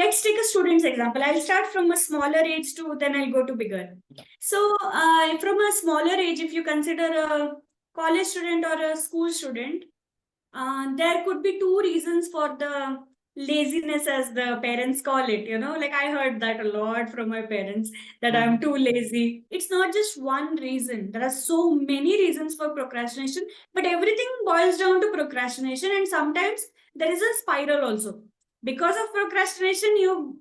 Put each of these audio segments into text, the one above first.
let's take a student's example. I'll start from a smaller age to then I'll go to bigger. So from a smaller age, if you consider a college student or a school student, there could be two reasons for the laziness, as the parents call it. Like I heard that a lot from my parents, that I'm too lazy. It's not just one reason. There are so many reasons for procrastination, but everything boils down to procrastination. And sometimes there is a spiral also. Because of procrastination, you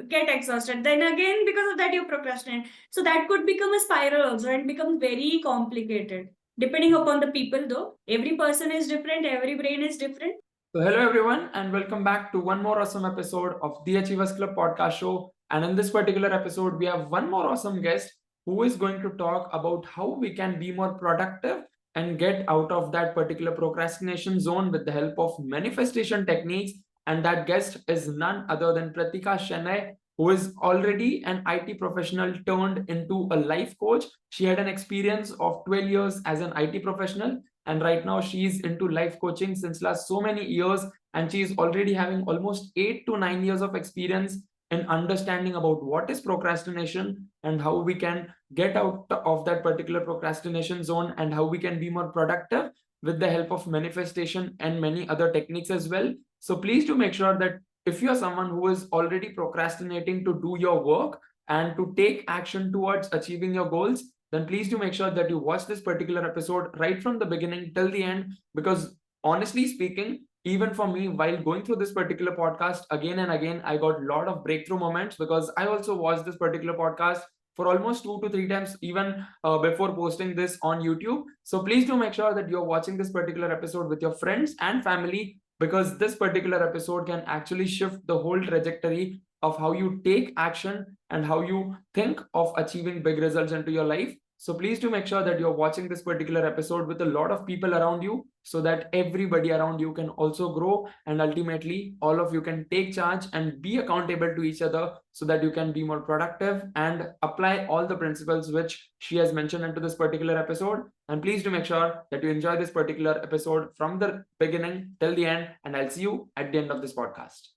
get exhausted. Then again, because of that, you procrastinate. So that could become a spiral also and become very complicated. Depending upon the people, though, every person is different, every brain is different. So hello everyone and welcome back to one more awesome episode of the Achievers Club podcast show. And in this particular episode, we have one more awesome guest who is going to talk about how we can be more productive and get out of that particular procrastination zone with the help of manifestation techniques. And that guest is none other than Preethika Shenoy, who is already an IT professional turned into a life coach. She had an experience of 12 years as an IT professional, and right now she's into life coaching since last so many years, and she's already having almost 8 to 9 years of experience in understanding about what is procrastination and how we can get out of that particular procrastination zone and how we can be more productive with the help of manifestation and many other techniques as well. So please do make sure that if you're someone who is already procrastinating to do your work and to take action towards achieving your goals, then please do make sure that you watch this particular episode right from the beginning till the end. Because honestly speaking, even for me, while going through this particular podcast again and again, I got a lot of breakthrough moments, because I also watched this particular podcast for almost 2 to 3 times, even before posting this on YouTube. So please do make sure that you're watching this particular episode with your friends and family, because this particular episode can actually shift the whole trajectory of how you take action and how you think of achieving big results into your life. So please do make sure that you're watching this particular episode with a lot of people around you, so that everybody around you can also grow, and ultimately all of you can take charge and be accountable to each other, so that you can be more productive and apply all the principles which she has mentioned into this particular episode. And please do make sure that you enjoy this particular episode from the beginning till the end, and I'll see you at the end of this podcast.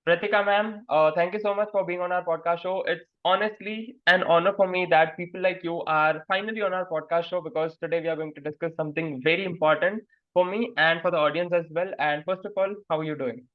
Preethika ma'am, thank you so much for being on our podcast show. It's honestly an honor for me that people like you are finally on our podcast show, because today we are going to discuss something very important for me and for the audience as well. And first of all, how are you doing?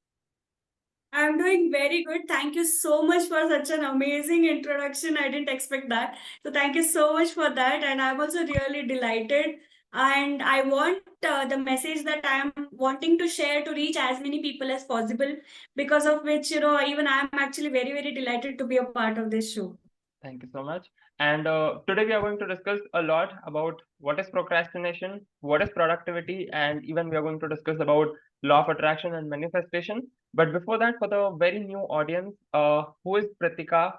I'm doing very good. Thank you so much for such an amazing introduction. I didn't expect that. So thank you so much for that. And I'm also really delighted. And I want the message that I'm wanting to share to reach as many people as possible, because of which, even I'm actually very, very delighted to be a part of this show. Thank you so much. And today we are going to discuss a lot about what is procrastination, what is productivity, and even we are going to discuss about law of attraction and manifestation. But before that, for the very new audience, who is Preethika,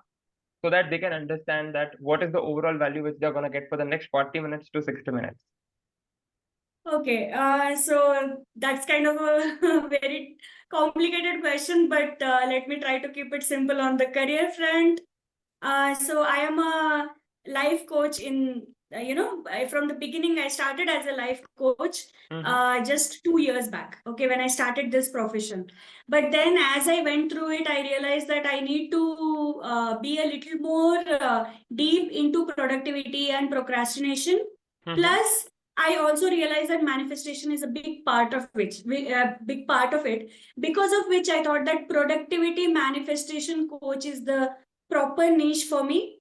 so that they can understand that what is the overall value which they're going to get for the next 40 minutes to 60 minutes. Okay, so that's kind of a very complicated question, but let me try to keep it simple on the career front. So I am a life coach in, from the beginning, I started as a life coach just 2 years back, okay, when I started this profession. But then as I went through it, I realized that I need to be a little more deep into productivity and procrastination. Plus, I also realized that manifestation is a big part of it, because of which I thought that productivity manifestation coach is the proper niche for me.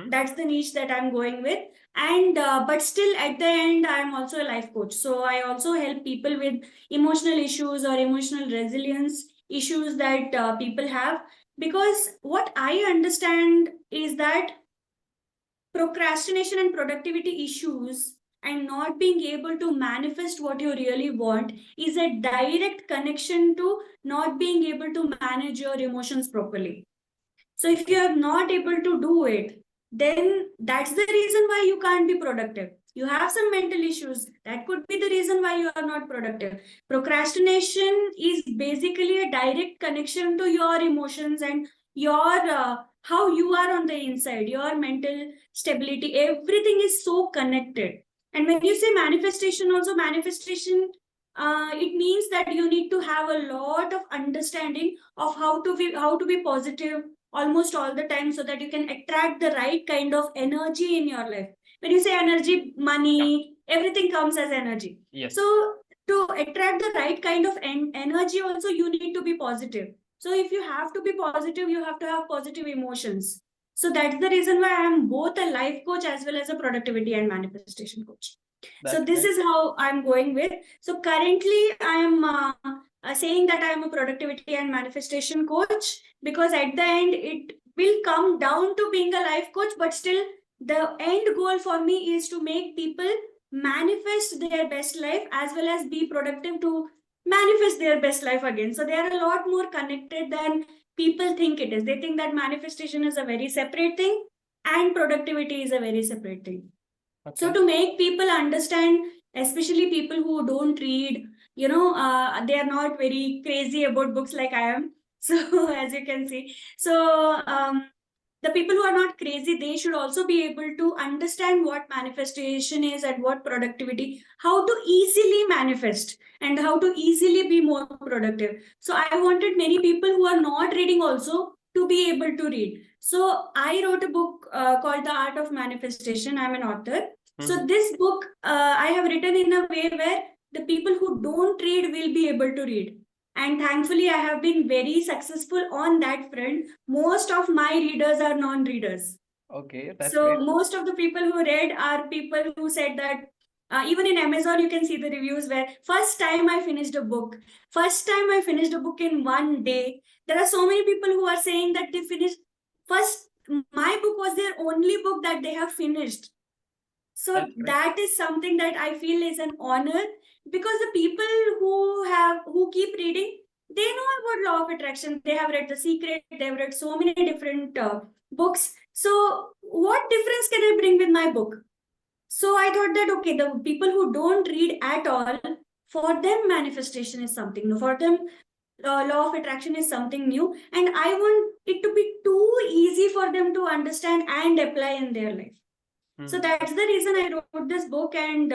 That's the niche that I'm going with. And but still at the end, I'm also a life coach. So I also help people with emotional issues or emotional resilience issues that people have. Because what I understand is that procrastination and productivity issues and not being able to manifest what you really want is a direct connection to not being able to manage your emotions properly. So if you are not able to do it, then that's the reason why you can't be productive. You have some mental issues. That could be the reason why you are not productive. Procrastination is basically a direct connection to your emotions and your how you are on the inside, your mental stability. Everything is so connected. And when you say manifestation, also manifestation it means that you need to have a lot of understanding of how to be positive almost all the time, so that you can attract the right kind of energy in your life. When you say energy, money, everything comes as energy. Yes. So to attract the right kind of energy also, you need to be positive. So if you have to be positive, you have to have positive emotions. So that's the reason why I am both a life coach as well as a productivity and manifestation coach. So That's this great. is how I'm going with. So currently I am saying that I am a productivity and manifestation coach, because at the end it will come down to being a life coach, but still the end goal for me is to make people manifest their best life as well as be productive to manifest their best life again. So they are a lot more connected than people think it is. They think that manifestation is a very separate thing and productivity is a very separate thing. So Okay. to make people understand, especially people who don't read, they are not very crazy about books like I am. So as you can see, so the people who are not crazy, they should also be able to understand what manifestation is and what productivity, how to easily manifest and how to easily be more productive. So I wanted many people who are not reading also to be able to read. So I wrote a book called The Art of Manifestation. I'm an author. So this book I have written in a way where the people who don't read will be able to read. And thankfully, I have been very successful on that front. Most of my readers are non-readers. Okay, that's So great. most of the people who read are people who said that even in Amazon, you can see the reviews where first time I finished a book, first time I finished a book in one day. There are so many people who are saying that they finished first. My book was their only book that they have finished. So That's great. that is something that I feel is an honor, because the people who keep reading, they know about law of attraction. They have read The Secret. They have read so many different books. So what difference can I bring with my book? So I thought that okay, the people who don't read at all, for them manifestation is something new. For them, law of attraction is something new, and I want it to be too easy for them to understand and apply in their life. So that's the reason I wrote this book, and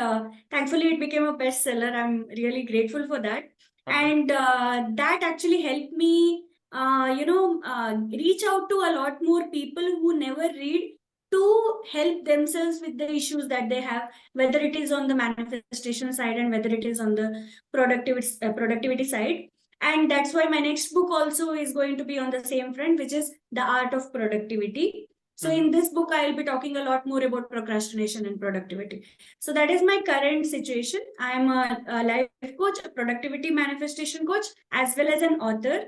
thankfully it became a bestseller. I'm really grateful for that, and that actually helped me, reach out to a lot more people who never read, to help themselves with the issues that they have, whether it is on the manifestation side and whether it is on the productivity side. And that's why my next book also is going to be on the same front, which is The Art of Productivity. So in this book, I'll be talking a lot more about procrastination and productivity. So that is my current situation. I'm a life coach, a productivity manifestation coach, as well as an author.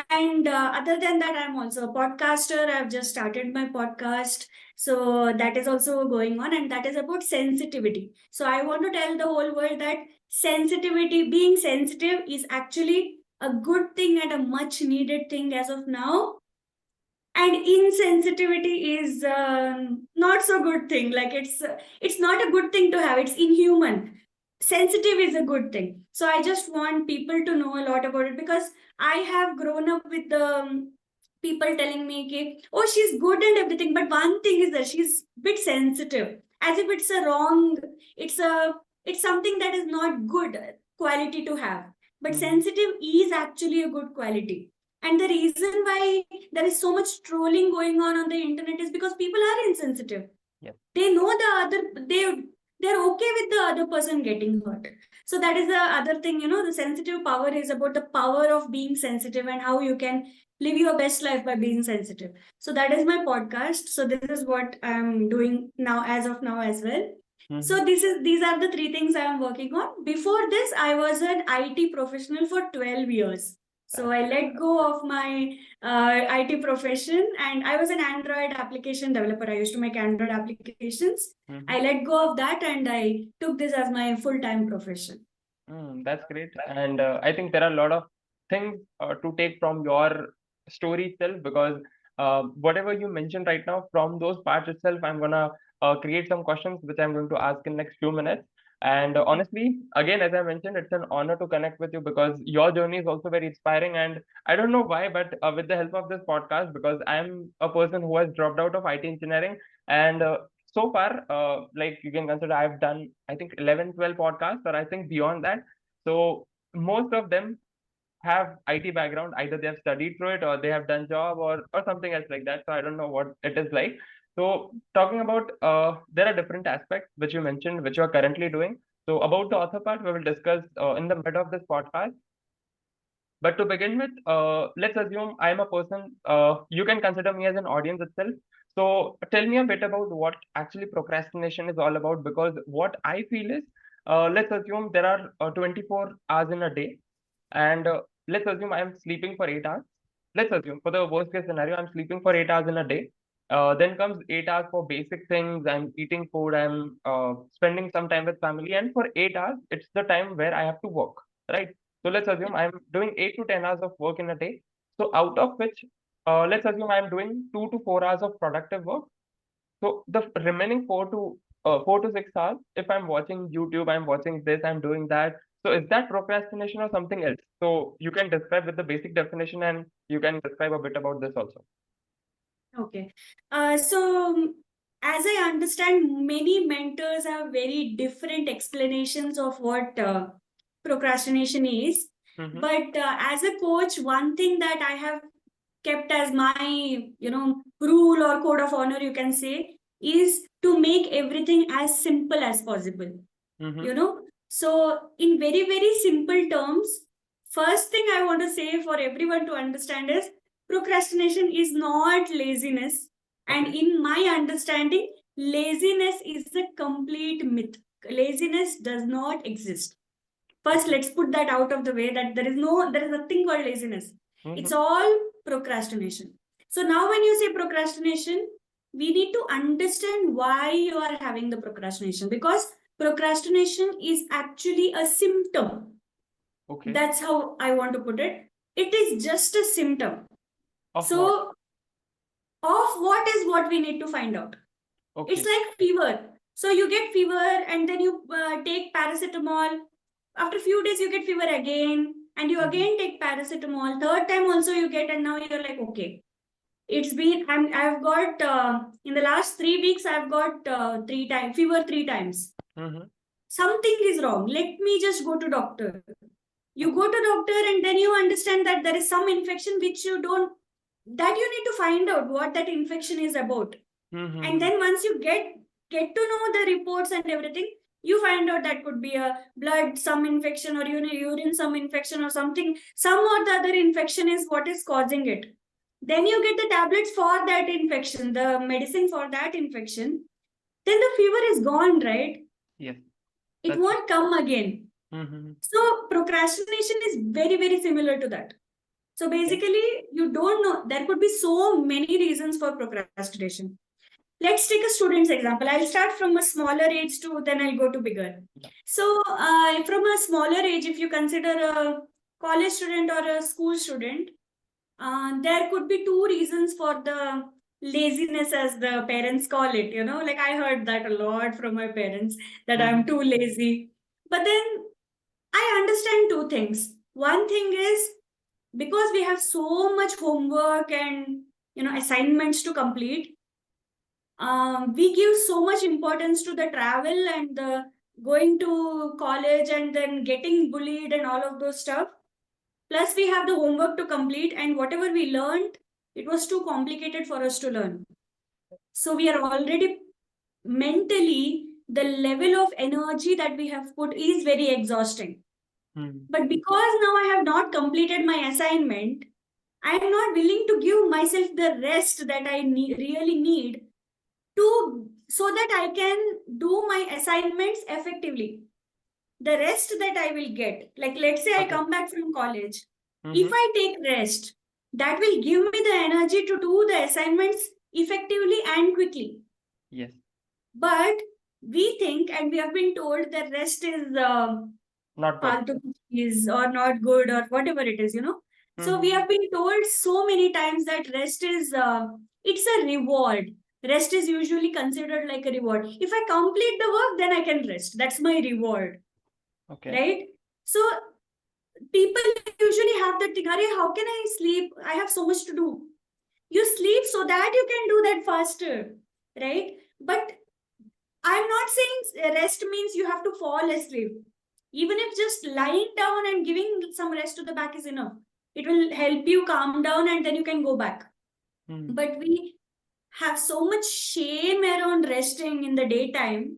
And other than that, I'm also a podcaster. I've just started my podcast. So that is also going on, and that is about sensitivity. So I want to tell the whole world that sensitivity, being sensitive, is actually a good thing and a much needed thing as of now. And insensitivity is not so good thing. Like it's not a good thing to have. It's inhuman. Sensitive is a good thing. So I just want people to know a lot about it, because I have grown up with the people telling me, okay, oh, she's good and everything, but one thing is that she's a bit sensitive, as if it's a wrong, it's a it's something that is not good quality to have. But sensitive is actually a good quality. And the reason why there is so much trolling going on the internet is because people are insensitive. Yes. They know the other, they're okay with the other person getting hurt. So that is the other thing, the sensitive power is about the power of being sensitive and how you can live your best life by being sensitive. So that is my podcast. So this is what I'm doing now, as of now as well. So these are the three things I am working on. Before this, I was an IT professional for 12 years. So I let go of my IT profession, and I was an Android application developer. I used to make Android applications. I let go of that and I took this as my full-time profession. That's great. And I think there are a lot of things to take from your story itself, because whatever you mentioned right now, from those parts itself, I'm gonna create some questions which I'm going to ask in next few minutes. And honestly, again, as I mentioned, it's an honor to connect with you, because your journey is also very inspiring. And I don't know why, but with the help of this podcast, because I'm a person who has dropped out of IT engineering, and so far, like you can consider, I've done, I think, 11, 12 podcasts, or I think beyond that. So most of them have IT background. Either they have studied through it or they have done job or something else like that. So I don't know what it is like. So talking about there are different aspects which you mentioned, which you are currently doing. So about the author part, we will discuss in the mid of this podcast. But to begin with, let's assume I am a person. You can consider me as an audience itself. So tell me a bit about what actually procrastination is all about. Because what I feel is, let's assume there are 24 hours in a day, and let's assume I'm sleeping for 8 hours. Let's assume for the worst case scenario, I'm sleeping for 8 hours in a day. Then comes 8 hours for basic things. I'm eating food. I'm spending some time with family, and for 8 hours, it's the time where I have to work, right? So let's assume I'm doing 8 to 10 hours of work in a day. So out of which, let's assume I'm doing 2 to 4 hours of productive work. So the remaining 4 to 6 hours, if I'm watching YouTube, I'm watching this, I'm doing that. So is that procrastination or something else? So you can describe with the basic definition, and you can describe a bit about this also. Okay. As I understand, many mentors have very different explanations of what procrastination is. Mm-hmm. But as a coach, one thing that I have kept as my, rule or code of honor, you can say, is to make everything as simple as possible. Mm-hmm. So in very, very simple terms, first thing I want to say for everyone to understand is procrastination is not laziness. And Okay. in my understanding, laziness is a complete myth. Laziness does not exist. First, Okay. let's put that out of the way, that there is nothing called laziness. It's Mm-hmm. all procrastination. So now when you say procrastination, we need to understand why you are having the procrastination, because procrastination is actually a symptom. Okay. That's how I want to put it. It is just a symptom. Of what? So of what is what we need to find out. It's Okay. like fever. So you get fever and then you take paracetamol. After a few days, you get fever again, and you Mm-hmm. again take paracetamol. Third time also you get, and now you're like, okay, it's been. I've got in the last 3 weeks, I've got 3 times fever 3 times. Mm-hmm. Something is wrong. Let me just go to doctor. You Okay. go to doctor, and then you understand that there is some infection which you don't. That you need to find out what that infection is about. And Mm-hmm. then once you get to know the reports and everything, you find out that could be a blood some infection, or urine some infection, or something, some or the other infection is what is causing it. Then you get the tablets for that infection, the medicine for that infection. Then the fever is gone, right? Yes. It That's. won't come again. Mm-hmm. So procrastination is very, very similar to that. So Okay. basically, you don't know, there could be so many reasons for procrastination. Let's take a student's example. I'll start from a smaller age to then I'll go to bigger. Yeah. So, from a smaller age, if you consider a college student or a school student, there could be two reasons for the laziness, as the parents call it. Like I heard that a lot from my parents, that Mm-hmm. I'm too lazy. But then I understand two things. One thing is, because we have so much homework and assignments to complete, we give so much importance to the travel and the going to college and then getting bullied and all of those stuff. Plus, we have the homework to complete, and whatever we learned, it was too complicated for us to learn. So we are already mentally, the level of energy that we have put is very exhausting. Mm-hmm. But because now I have not completed my assignment, I am not willing to give myself the rest that I really need to, so that I can do my assignments effectively. The rest that I will get, like let's say I Okay. come back from college, if Mm-hmm. I take rest, that will give me the energy to do the assignments effectively and quickly. Yes. But we think, and we have been told that rest is Not good. is or not good or whatever it is. So we Mm-hmm. have been told so many times that rest is it's a reward. Rest is usually considered like a reward. If I complete the work, then I can rest. That's my reward, Okay. right? So people usually have that thing, how can I sleep? I have so much to do. You sleep so that you can do that faster, right? But I'm not saying rest means you have to fall asleep. Even if just lying down and giving some rest to the back is enough, it will help you calm down and then you can go back. But we have so much shame around resting in the daytime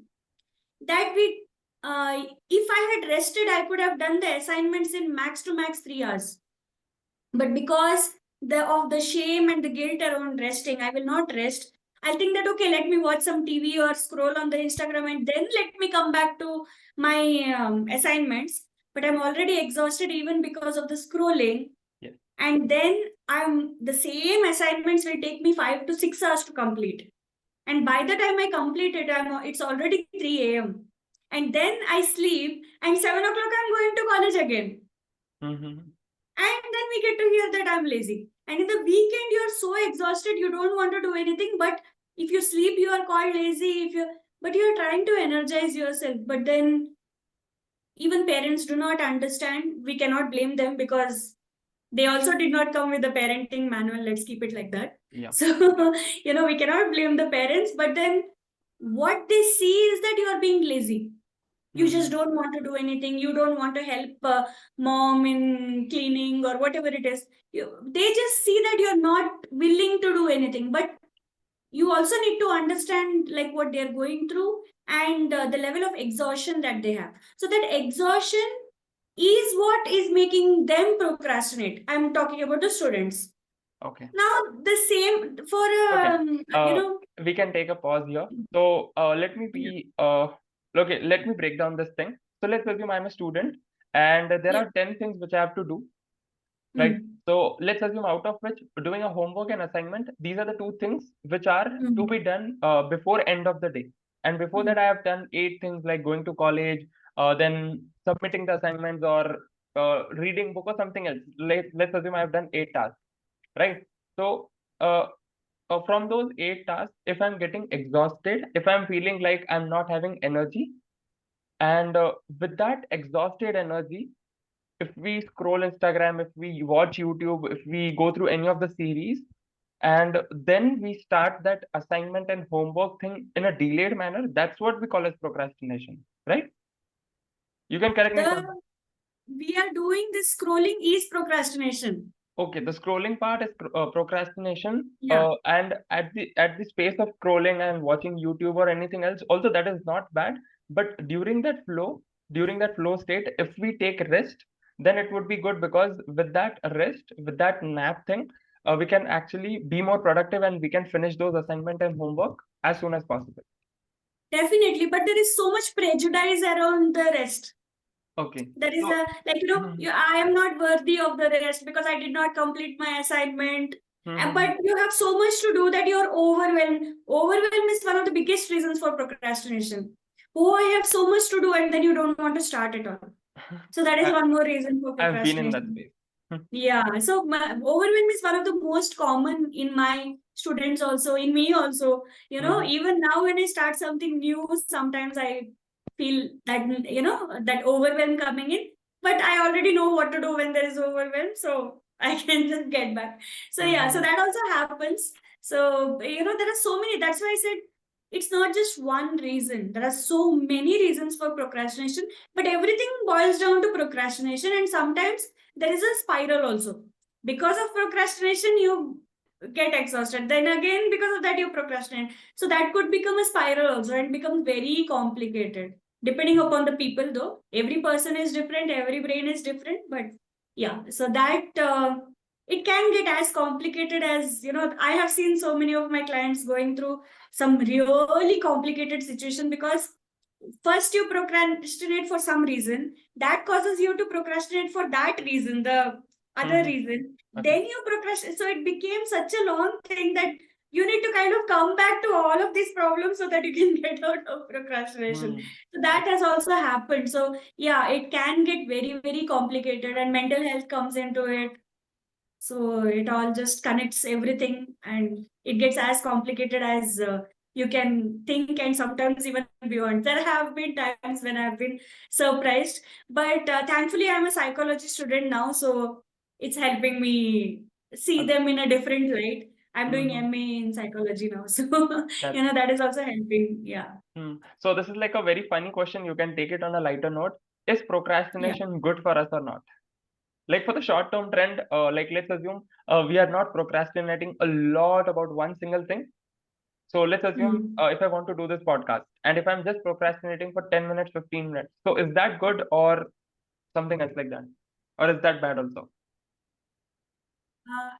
that if I had rested, I could have done the assignments in max to max 3 hours. But because of the shame and the guilt around resting, I will not rest. I'll think that, okay, let me watch some TV or scroll on the Instagram and then let me come back to my assignments. But I'm already exhausted even because of the scrolling. Yes. And then the same assignments will take me 5 to 6 hours to complete. And by the time I complete it, it's already 3 a.m. And then I sleep, and 7 o'clock I'm going to college again. And then we get to hear that I'm lazy. And in the weekend, you're so exhausted, you don't want to do anything. But if you sleep, you are called lazy. But you're trying to energize yourself. But then even parents do not understand. We cannot blame them because they also did not come with the parenting manual. Let's keep it like that. Yeah. So, we cannot blame the parents. But then what they see is that you are being lazy. You just don't want to do anything. You don't want to help mom in cleaning or whatever it is. They just see that you're not willing to do anything. But you also need to understand like what they're going through and the level of exhaustion that they have. So that exhaustion is what is making them procrastinate. I'm talking about the students. Okay. Now the same for we can take a pause here. So let me break down this thing. So let's assume I'm a student and there are 10 things which I have to do, right? So let's assume out of which doing a homework and assignment, these are the 2 things which are to be done before end of the day. And before that, I have done 8 things like going to college, then submitting the assignments or reading book or something else. Let's assume I have done 8 tasks, right? So from those 8 tasks, if I'm getting exhausted, if I'm feeling like I'm not having energy, and with that exhausted energy, if we scroll Instagram, if we watch YouTube, if we go through any of the series, and then we start that assignment and homework thing in a delayed manner, that's what we call as procrastination, right? You can correct me. We are doing this scrolling is procrastination. Okay, the scrolling part is procrastination. Yeah. And at the space of scrolling and watching YouTube or anything else, also that is not bad. But during that flow state, if we take rest, then it would be good because with that rest, with that nap thing, we can actually be more productive and we can finish those assignment and homework as soon as possible. Definitely, but there is so much prejudice around the rest. Okay. There is I am not worthy of the rest because I did not complete my assignment. But you have so much to do that you're overwhelmed. Overwhelm is one of the biggest reasons for procrastination. Oh, I have so much to do, and then you don't want to start it all. So that is one more reason for procrastination. I've been in that space. Yeah, so overwhelm is one of the most common in my students also, in me also. Even now when I start something new, sometimes I feel that, that overwhelm coming in. But I already know what to do when there is overwhelm, so I can just get back. So yeah, so that also happens. So, there are so many. That's why I said it's not just one reason. There are so many reasons for procrastination, but everything boils down to procrastination. And sometimes there is a spiral also. Because of procrastination, you get exhausted. Then again, because of that, you procrastinate. So that could become a spiral also and become very complicated. Depending upon the people, though. Every person is different, every brain is different. But yeah, so that it can get as complicated as, I have seen so many of my clients going through some really complicated situation because first you procrastinate for some reason that causes you to procrastinate for that reason, the other reason. Okay. Then you procrastinate. So it became such a long thing that you need to kind of come back to all of these problems so that you can get out of procrastination. So that has also happened. So yeah, it can get very, very complicated and mental health comes into it. So it all just connects everything and it gets as complicated as you can think and sometimes even beyond. There have been times when I've been surprised, but thankfully I'm a psychology student now, so it's helping me see them in a different light. I'm doing MA in psychology now, so that is also helping. Yeah. So this is like a very funny question. You can take it on a lighter note. is procrastination good for us or not? Like for the short term trend, like let's assume we are not procrastinating a lot about one single thing. So let's assume if I want to do this podcast and if I'm just procrastinating for 10 minutes, 15 minutes, so is that good or something else like that? Or is that bad also?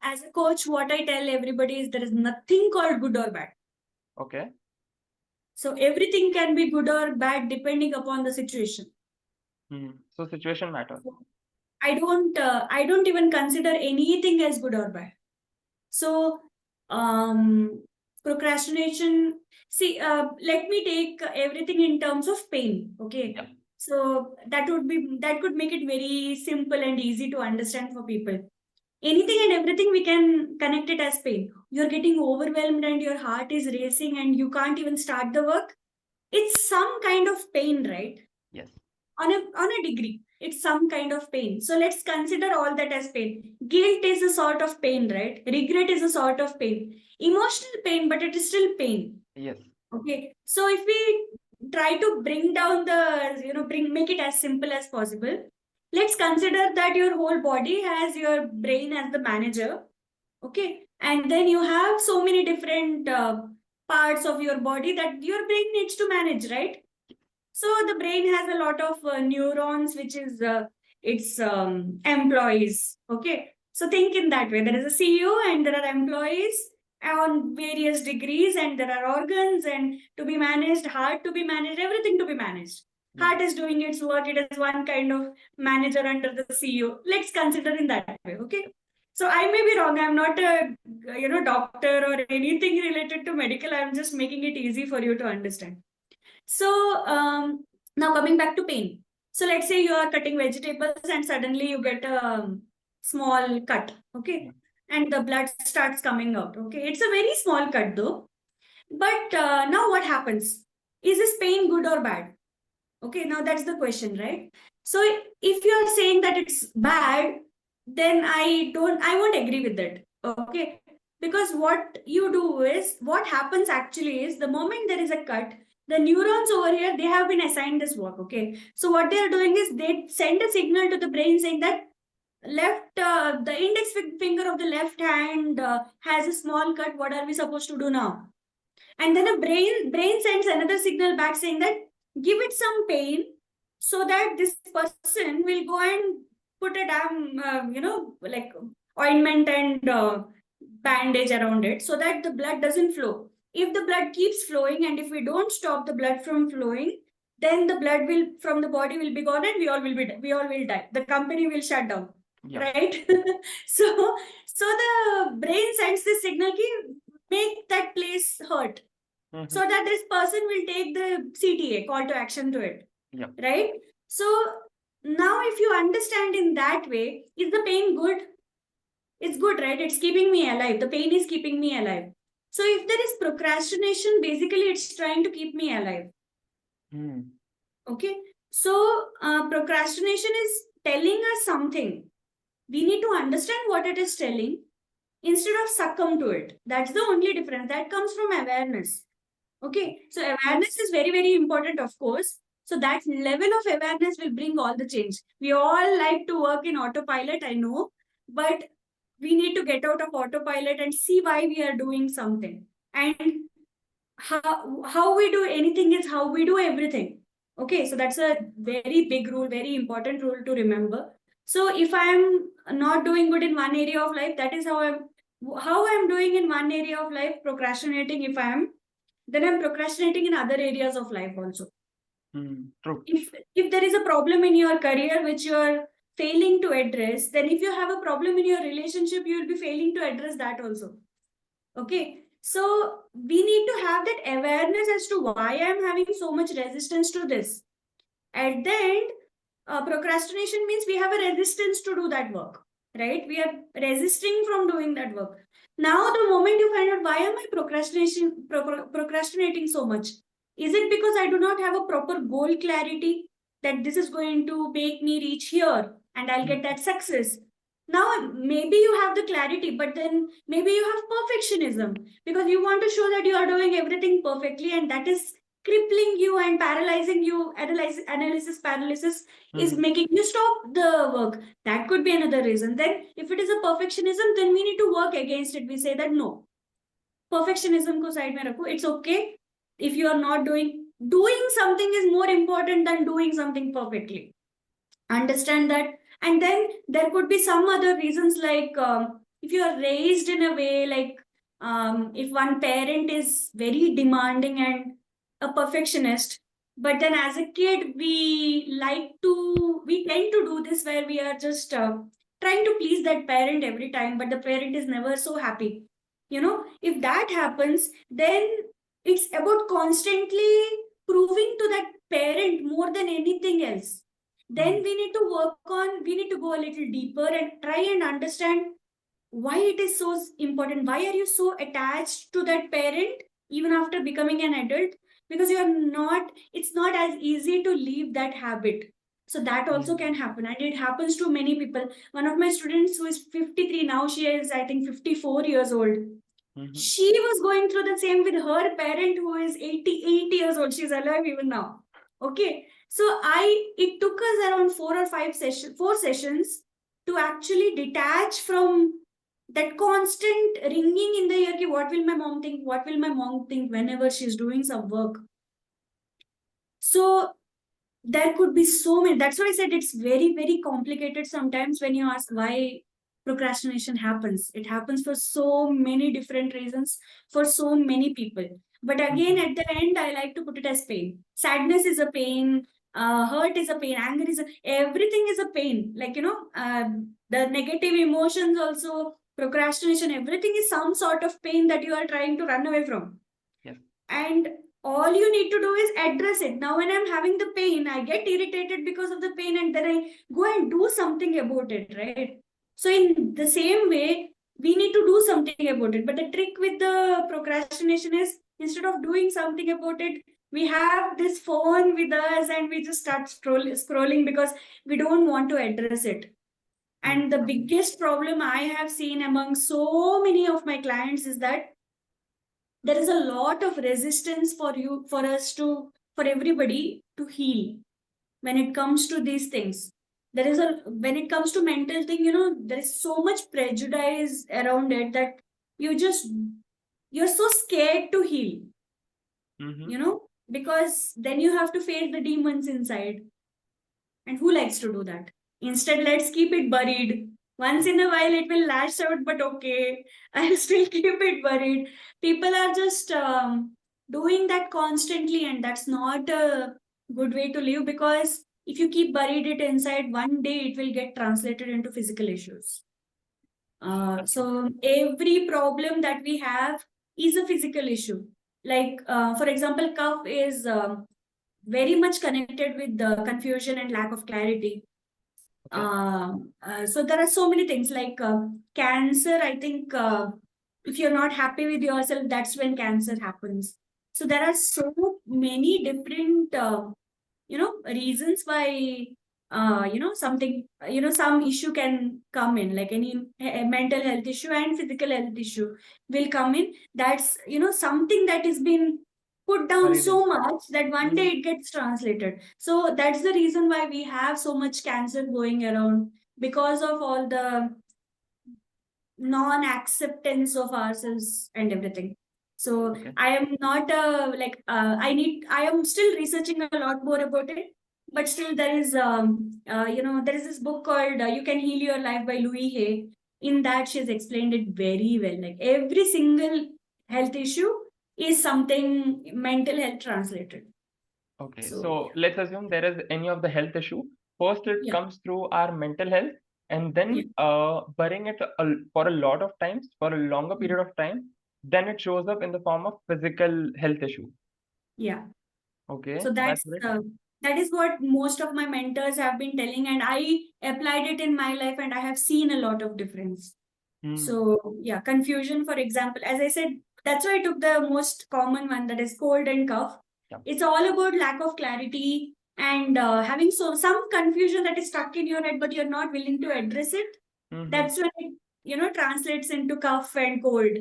As a coach, what I tell everybody is there is nothing called good or bad. Okay. So everything can be good or bad depending upon the situation. So situation matters. I don't even consider anything as good or bad. So procrastination, see, let me take everything in terms of pain. Okay. Yeah. So that could make it very simple and easy to understand for people. Anything and everything we can connect it as pain. You're getting overwhelmed and your heart is racing and you can't even start the work. It's some kind of pain, right? Yes. On a degree, it's some kind of pain. So let's consider all that as pain. Guilt is a sort of pain, right? Regret is a sort of pain. Emotional pain, but it is still pain. Yes. Okay. So if we try to bring down make it as simple as possible, let's consider that your whole body has your brain as the manager. Okay. And then you have so many different parts of your body that your brain needs to manage, right? So the brain has a lot of neurons, which is its employees. Okay. So think in that way. There is a CEO and there are employees on various degrees, and there are organs and to be managed, heart to be managed, everything to be managed. Heart is doing its work. It is one kind of manager under the CEO. Let's consider in that way. Okay. So I may be wrong. I'm not a doctor or anything related to medical. I'm just making it easy for you to understand. So now coming back to pain. So let's say you are cutting vegetables and suddenly you get a small cut, okay? And the blood starts coming out, okay? It's a very small cut though. But now what happens? Is this pain good or bad? Okay, now that's the question, right? So if you are saying that it's bad, then I won't agree with that, okay? Because what you do is, what happens actually is the moment there is a cut, the neurons over here, they have been assigned this work, okay? So what they are doing is they send a signal to the brain saying that the index finger of the left hand has a small cut. What are we supposed to do now? And then a brain sends another signal back saying that give it some pain so that this person will go and put a damn like ointment and bandage around it so that the blood doesn't flow. If the blood keeps flowing and if we don't stop the blood from flowing, then the blood will from the body will be gone and we all will die. The company will shut down. Yeah. Right. So the brain sends this signal ki make that place hurt. So that this person will take the CTA, call to action, to it. Yeah. Right? So now if you understand in that way, is the pain good? It's good, right? It's keeping me alive. The pain is keeping me alive. So if there is procrastination, basically it's trying to keep me alive. Okay. So procrastination is telling us something. We need to understand what it is telling instead of succumb to it. That's the only difference. That comes from awareness. Okay, so awareness is very, very important, of course. So that level of awareness will bring all the change. We all like to work in autopilot, I know, but we need to get out of autopilot and see why we are doing something. And how we do anything is how we do everything. Okay, so that's a very big rule, very important rule to remember. So if I'm not doing good in one area of life, that is how I'm doing in one area of life, procrastinating. Then I'm procrastinating in other areas of life also. True. If there is a problem in your career which you are failing to address, then if you have a problem in your relationship, you will be failing to address that also. Okay. So we need to have that awareness as to why I'm having so much resistance to this. At the end, procrastination means we have a resistance to do that work, right? We are resisting from doing that work. Now, the moment you find out why am I procrastinating so much? Is it because I do not have a proper goal clarity that this is going to make me reach here and I'll get that success? Now, maybe you have the clarity, but then maybe you have perfectionism because you want to show that you are doing everything perfectly, and that is crippling you and paralyzing you, analysis paralysis is making you stop the work. That could be another reason. Then if it is a perfectionism, then we need to work against it. We say that no, perfectionism ko side mein rakho. It's okay if you are not doing something is more important than doing something perfectly. Understand that. And then there could be some other reasons, like if you are raised in a way, like if one parent is very demanding and a perfectionist, but then as a kid we tend to do this where we are just trying to please that parent every time, but the parent is never so happy. If that happens, then it's about constantly proving to that parent more than anything else. Then we need to go a little deeper and try and understand why it is so important. Why are you so attached to that parent even after becoming an adult? Because it's not as easy to leave that habit. So that also can happen, and it happens to many people. One of my students who is 53 now, she is, I think, 54 years old. She was going through the same with her parent who is 88 years old. She's alive even now. Okay. So it took us around 4 sessions to actually detach from that constant ringing in the ear. Ki, what will my mom think? What will my mom think whenever she's doing some work? So there could be so many. That's why I said it's very, very complicated sometimes when you ask why procrastination happens. It happens for so many different reasons for so many people. But again, at the end, I like to put it as pain. Sadness is a pain. Hurt is a pain. Anger is everything is a pain. Like, the negative emotions also, procrastination, everything is some sort of pain that you are trying to run away from. Yes. And all you need to do is address it. Now, when I'm having the pain, I get irritated because of the pain, and then I go and do something about it, right? So in the same way, we need to do something about it. But the trick with the procrastination is, instead of doing something about it, we have this phone with us and we just start scrolling because we don't want to address it. And the biggest problem I have seen among so many of my clients is that there is a lot of resistance for everybody to heal when it comes to these things. When it comes to mental thing, there is so much prejudice around it that you're so scared to heal, because then you have to face the demons inside. And who likes to do that? Instead, let's keep it buried. Once in a while, it will lash out, but okay, I'll still keep it buried. People are just doing that constantly, and that's not a good way to live, because if you keep buried it inside, one day it will get translated into physical issues. So every problem that we have is a physical issue. Like, for example, cough is very much connected with the confusion and lack of clarity. So there are so many things like cancer. I think if you're not happy with yourself, that's when cancer happens. So there are so many different, reasons why, some issue can come in, like any mental health issue and physical health issue will come in. That's, something that has been put down so much that one day it gets translated. So that's the reason why we have so much cancer going around, because of all the non-acceptance of ourselves and everything. So I am not I am still researching a lot more about it, but still there is there is this book called You Can Heal Your Life by Louise Hay. In that, she's explained it very well. Like, every single health issue is something mental health translated. Okay, so let's assume there is any of the health issue. First, it comes through our mental health, and then burying it for a lot of times, for a longer period of time, then it shows up in the form of physical health issue. Yeah. Okay. So that is what most of my mentors have been telling, and I applied it in my life, and I have seen a lot of difference. So yeah, confusion, for example, as I said, that's why I took the most common one, that is cold and cough. It's all about lack of clarity and having some confusion that is stuck in your head, but you're not willing to address it. That's when it translates into cough and cold.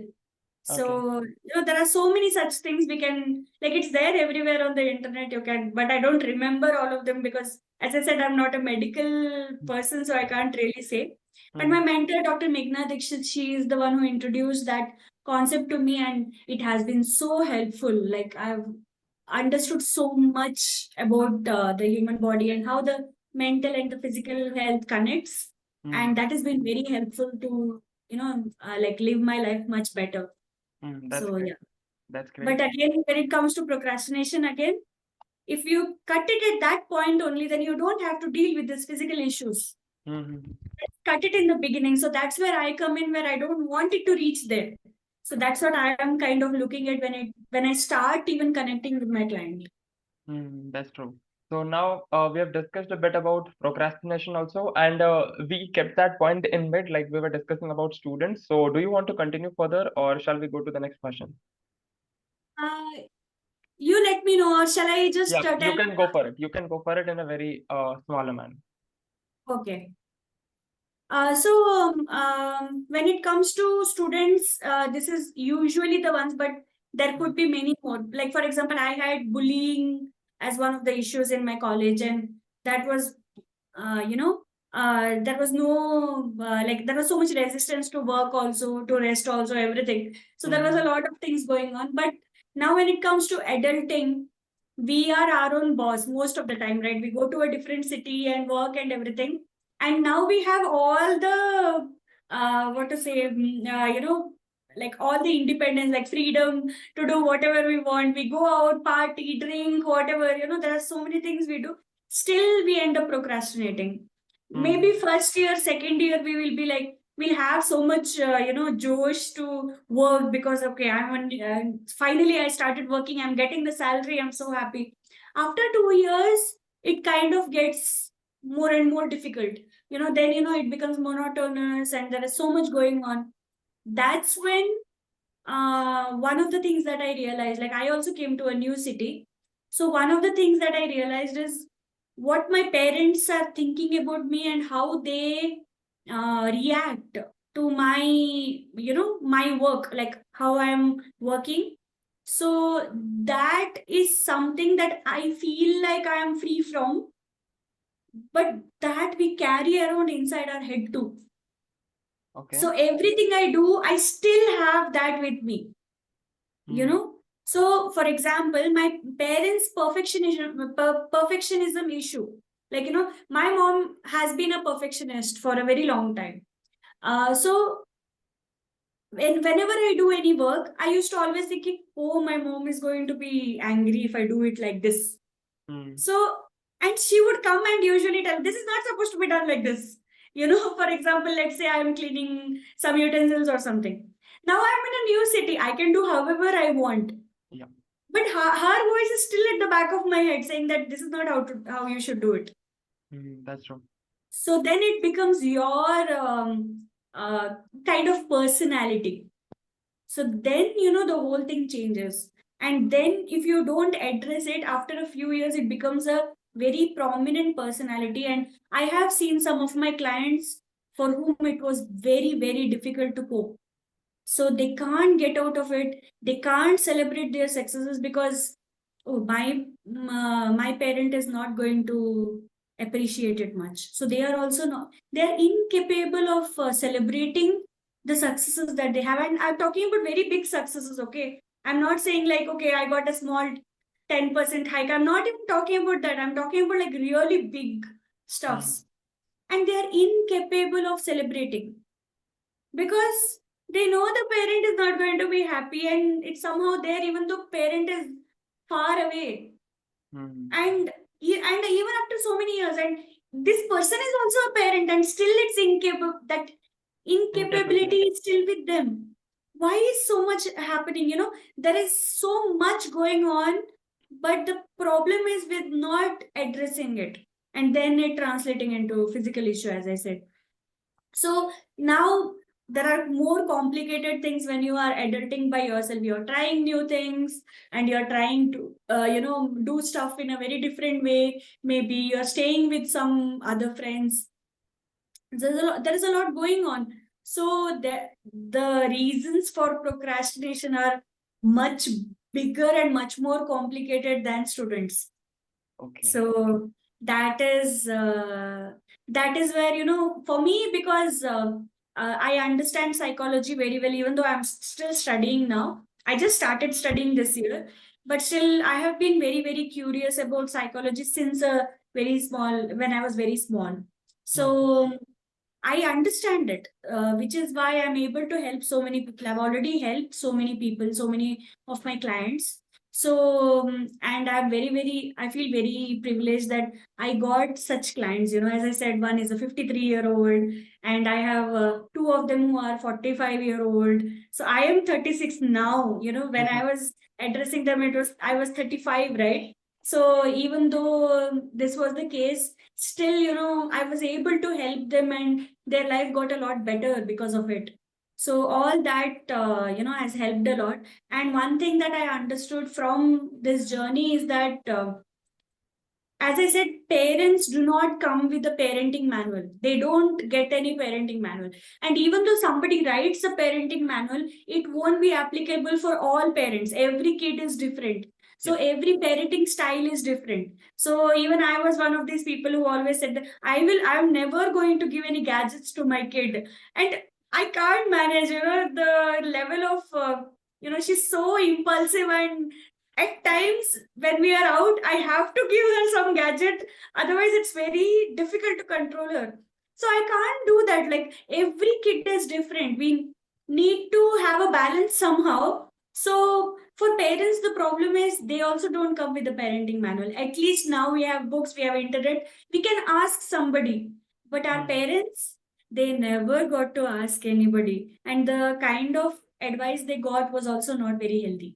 So, there are so many such things we can, like, it's there everywhere on the internet, but I don't remember all of them because, as I said, I'm not a medical person, so I can't really say. But my mentor, Dr. Meghna Dixit, she is the one who introduced that concept to me, and it has been so helpful. Like, I've understood so much about the human body and how the mental and the physical health connects. And that has been very helpful to, like, live my life much better. That's So, great. yeah. That's great. But again, when it comes to procrastination, again, if you cut it at that point only, then you don't have to deal with these physical issues. Cut it in the beginning. So that's where I come in, where I don't want it to reach there. So that's what I am kind of looking at when I start even connecting with my client. That's true. So now we have discussed a bit about procrastination also, and we kept that point in mid, like we were discussing about students. So do you want to continue further, or shall we go to the next question? You let me know, or shall I just Yeah, tell? you can go for it. You can go for it in a very smaller manner. Okay. So when it comes to students, this is usually the ones, but there could be many more. Like, for example, I had bullying as one of the issues in my college, and that was, there was no, there was so much resistance to work also, to rest also, everything. So there was a lot of things going on. But now when it comes to adulting, we are our own boss most of the time, right? We go to a different city and work and everything, and now we have all the what to say, like all the independence, like freedom to do whatever we want. We go out, party, drink, whatever, there are so many things we do. Still we end up procrastinating. Maybe first year, second year, we will be like, we'll have so much josh to work because, okay, finally I started working, I'm getting the salary, I'm so happy. After 2 years, it kind of gets more and more difficult. Then it becomes monotonous and there is so much going on. That's when one of the things that I realized, like, I also came to a new city. So one of the things that I realized is what my parents are thinking about me and how they react to my work, like how I'm working. So that is something that I feel like I am free from, but that we carry around inside our head too. So everything I do, I still have that with me. So for example, my parents' perfectionism issue. Like, my mom has been a perfectionist for a very long time. So whenever I do any work, I used to always think, oh, my mom is going to be angry if I do it like this. So, and she would come and usually tell, this is not supposed to be done like this. For example, let's say I'm cleaning some utensils or something. Now I'm in a new city. I can do however I want. Yeah. But her voice is still at the back of my head saying that this is not how you should do it. That's true. So then it becomes your kind of personality. So then, the whole thing changes. And then if you don't address it, after a few years, it becomes a very prominent personality. And I have seen some of my clients for whom it was very, very difficult to cope. So they can't get out of it. They can't celebrate their successes because, oh, my parent is not going to appreciate it much. So they are also not, they're incapable of celebrating the successes that they have. And I'm talking about very big successes, okay? I'm not saying like, okay, I got a small 10% hike. I'm not even talking about that. I'm talking about like really big stuffs. And they're incapable of celebrating because they know the parent is not going to be happy and it's somehow there even though parent is far away. And even after so many years, and this person is also a parent and still it's incapable, that incapability is still with them. Why is so much happening? There is so much going on, but the problem is with not addressing it and then it translating into physical issue, as I said. So now there are more complicated things when you are adulting by yourself. You're trying new things and you're trying to, do stuff in a very different way. Maybe you're staying with some other friends. There is a lot going on. So the reasons for procrastination are much bigger and much more complicated than students. Okay. So that is where, for me, because I understand psychology very well, even though I'm still studying now. I just started studying this year, but still I have been very, very curious about psychology since when I was very small. So I understand it, which is why I'm able to help so many people. I've already helped so many people, so many of my clients. So, and I feel very privileged that I got such clients. As I said, one is a 53-year-old, and I have two of them who are 45-year-old. So I am 36 now. When I was addressing them, I was 35, right? So even though this was the case, still, I was able to help them, and their life got a lot better because of it. So all that, has helped a lot. And one thing that I understood from this journey is that, as I said, parents do not come with a parenting manual. They don't get any parenting manual. And even though somebody writes a parenting manual, it won't be applicable for all parents. Every kid is different. So every parenting style is different. So even I was one of these people who always said that I'm never going to give any gadgets to my kid. And I can't manage, the level of, she's so impulsive, and at times when we are out, I have to give her some gadget. Otherwise, it's very difficult to control her. So I can't do that. Like, every kid is different. We need to have a balance somehow. So for parents, the problem is they also don't come with a parenting manual. At least now we have books, we have internet, we can ask somebody. But our parents, they never got to ask anybody. And the kind of advice they got was also not very healthy.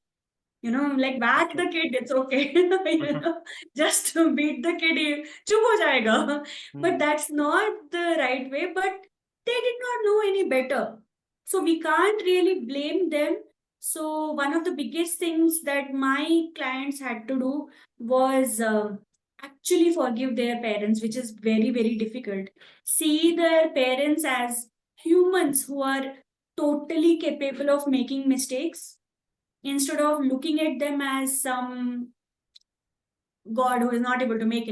Like, whack the kid, it's okay. Just to beat the kid, chup ho jayega. But that's not the right way. But they did not know any better. So we can't really blame them. So one of the biggest things that my clients had to do was actually forgive their parents, which is very, very difficult. See their parents as humans who are totally capable of making mistakes, instead of looking at them as some god who is not able to make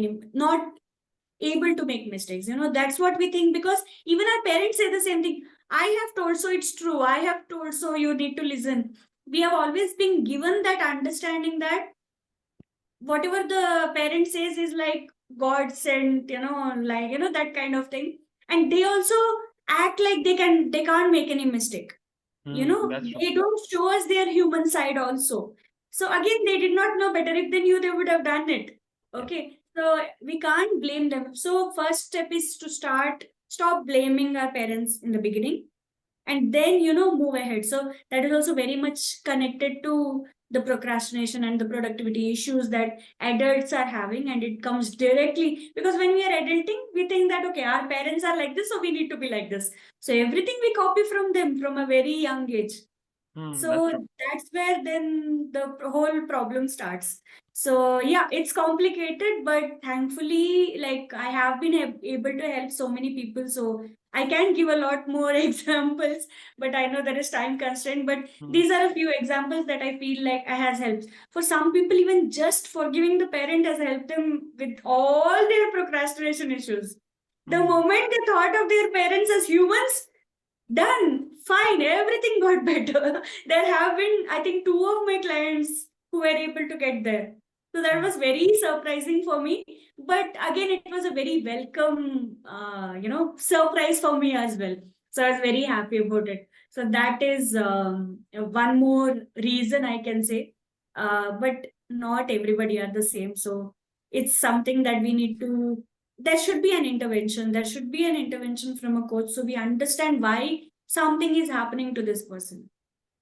mistakes. That's what we think, because even our parents say the same thing. I have told, so it's true. I have told, so you need to listen. We have always been given that understanding that whatever the parent says is like god sent, like, that kind of thing. And they also act like they can't make any mistake. That's true. They don't show us their human side also. So again, they did not know better. If they knew, they would have done it. Okay. So we can't blame them. So first step is to stop blaming our parents in the beginning, and then, move ahead. So that is also very much connected to the procrastination and the productivity issues that adults are having. And it comes directly because when we are adulting, we think that, okay, our parents are like this, so we need to be like this. So everything we copy from them from a very young age. That's So true. that's where then the whole problem starts. So yeah, it's complicated, but thankfully, like, I have been able to help so many people. So I can give a lot more examples, but I know there is time constraint. But these are a few examples that I feel like has helped. For some people, even just forgiving the parent has helped them with all their procrastination issues. The moment they thought of their parents as humans, done, fine, everything got better. There have been, I think, two of my clients who were able to get there. So that was very surprising for me. But again, it was a very welcome, surprise for me as well. So I was very happy about it. So that is one more reason I can say. But not everybody are the same. So it's something that we need to, there should be an intervention. There should be an intervention from a coach, so we understand why something is happening to this person.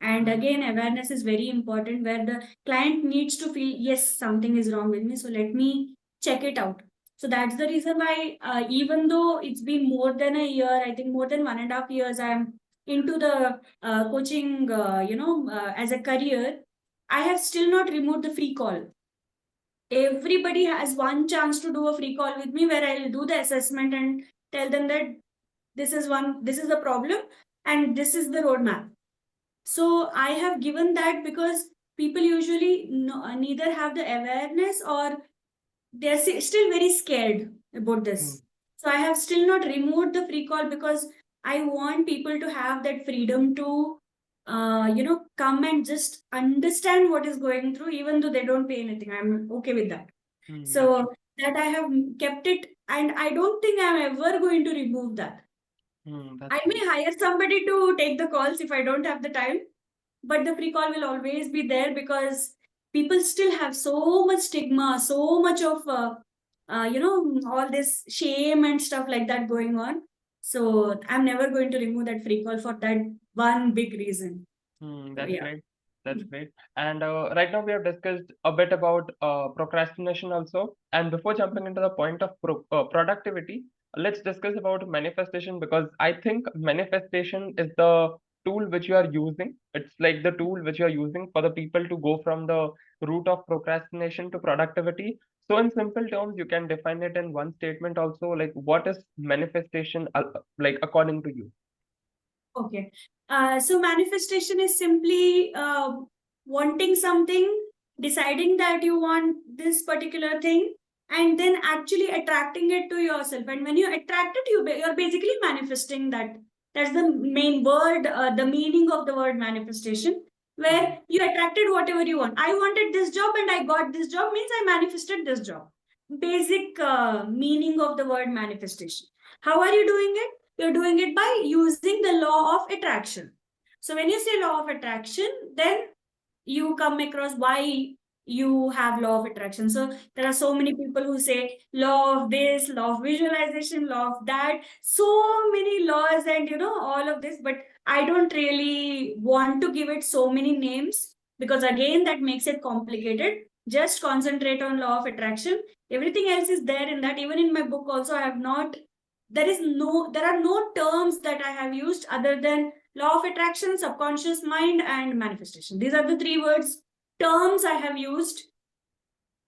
And again, awareness is very important, where the client needs to feel, yes, something is wrong with me, so let me check it out. So that's the reason why, even though it's been more than a year, I think more than 1.5 years, I'm into the coaching, as a career, I have still not removed the free call. Everybody has one chance to do a free call with me, where I'll do the assessment and tell them that this is the problem. and this is the roadmap. So I have given that because people usually neither have the awareness or they're still very scared about this. So I have still not removed the free call because I want people to have that freedom to, come and just understand what is going through, even though they don't pay anything. I'm okay with that. So that I have kept it, and I don't think I'm ever going to remove that. I may hire somebody to take the calls if I don't have the time, but the free call will always be there because people still have so much stigma, so much of all this shame and stuff like that going on. So I'm never going to remove that free call for that one big reason. That's yeah. great. That's great. And right now we have discussed a bit about procrastination also. And before jumping into the point of productivity, let's discuss about manifestation, because I think manifestation is the tool which you are using. It's like the tool which you are using for the people to go from the route of procrastination to productivity. So in simple terms, you can define it in one statement also, like what is manifestation like according to you? Okay. So manifestation is simply wanting something, deciding that you want this particular thing, and then actually attracting it to yourself. And when you attract it, you're basically manifesting that. That's the main word, the meaning of the word manifestation, where you attracted whatever you want. I wanted this job and I got this job means I manifested this job. Basic meaning of the word manifestation. How are you doing it? You're doing it by using the law of attraction. So when you say law of attraction, then you come across why you have law of attraction. So there are so many people who say law of this, law of visualization, law of that, so many laws and all of this, but I don't really want to give it so many names because again that makes it complicated. Just concentrate on law of attraction. Everything else is there in that. Even in my book also, I have not, there are no terms that I have used other than law of attraction, subconscious mind, and manifestation. These are the three words, terms I have used,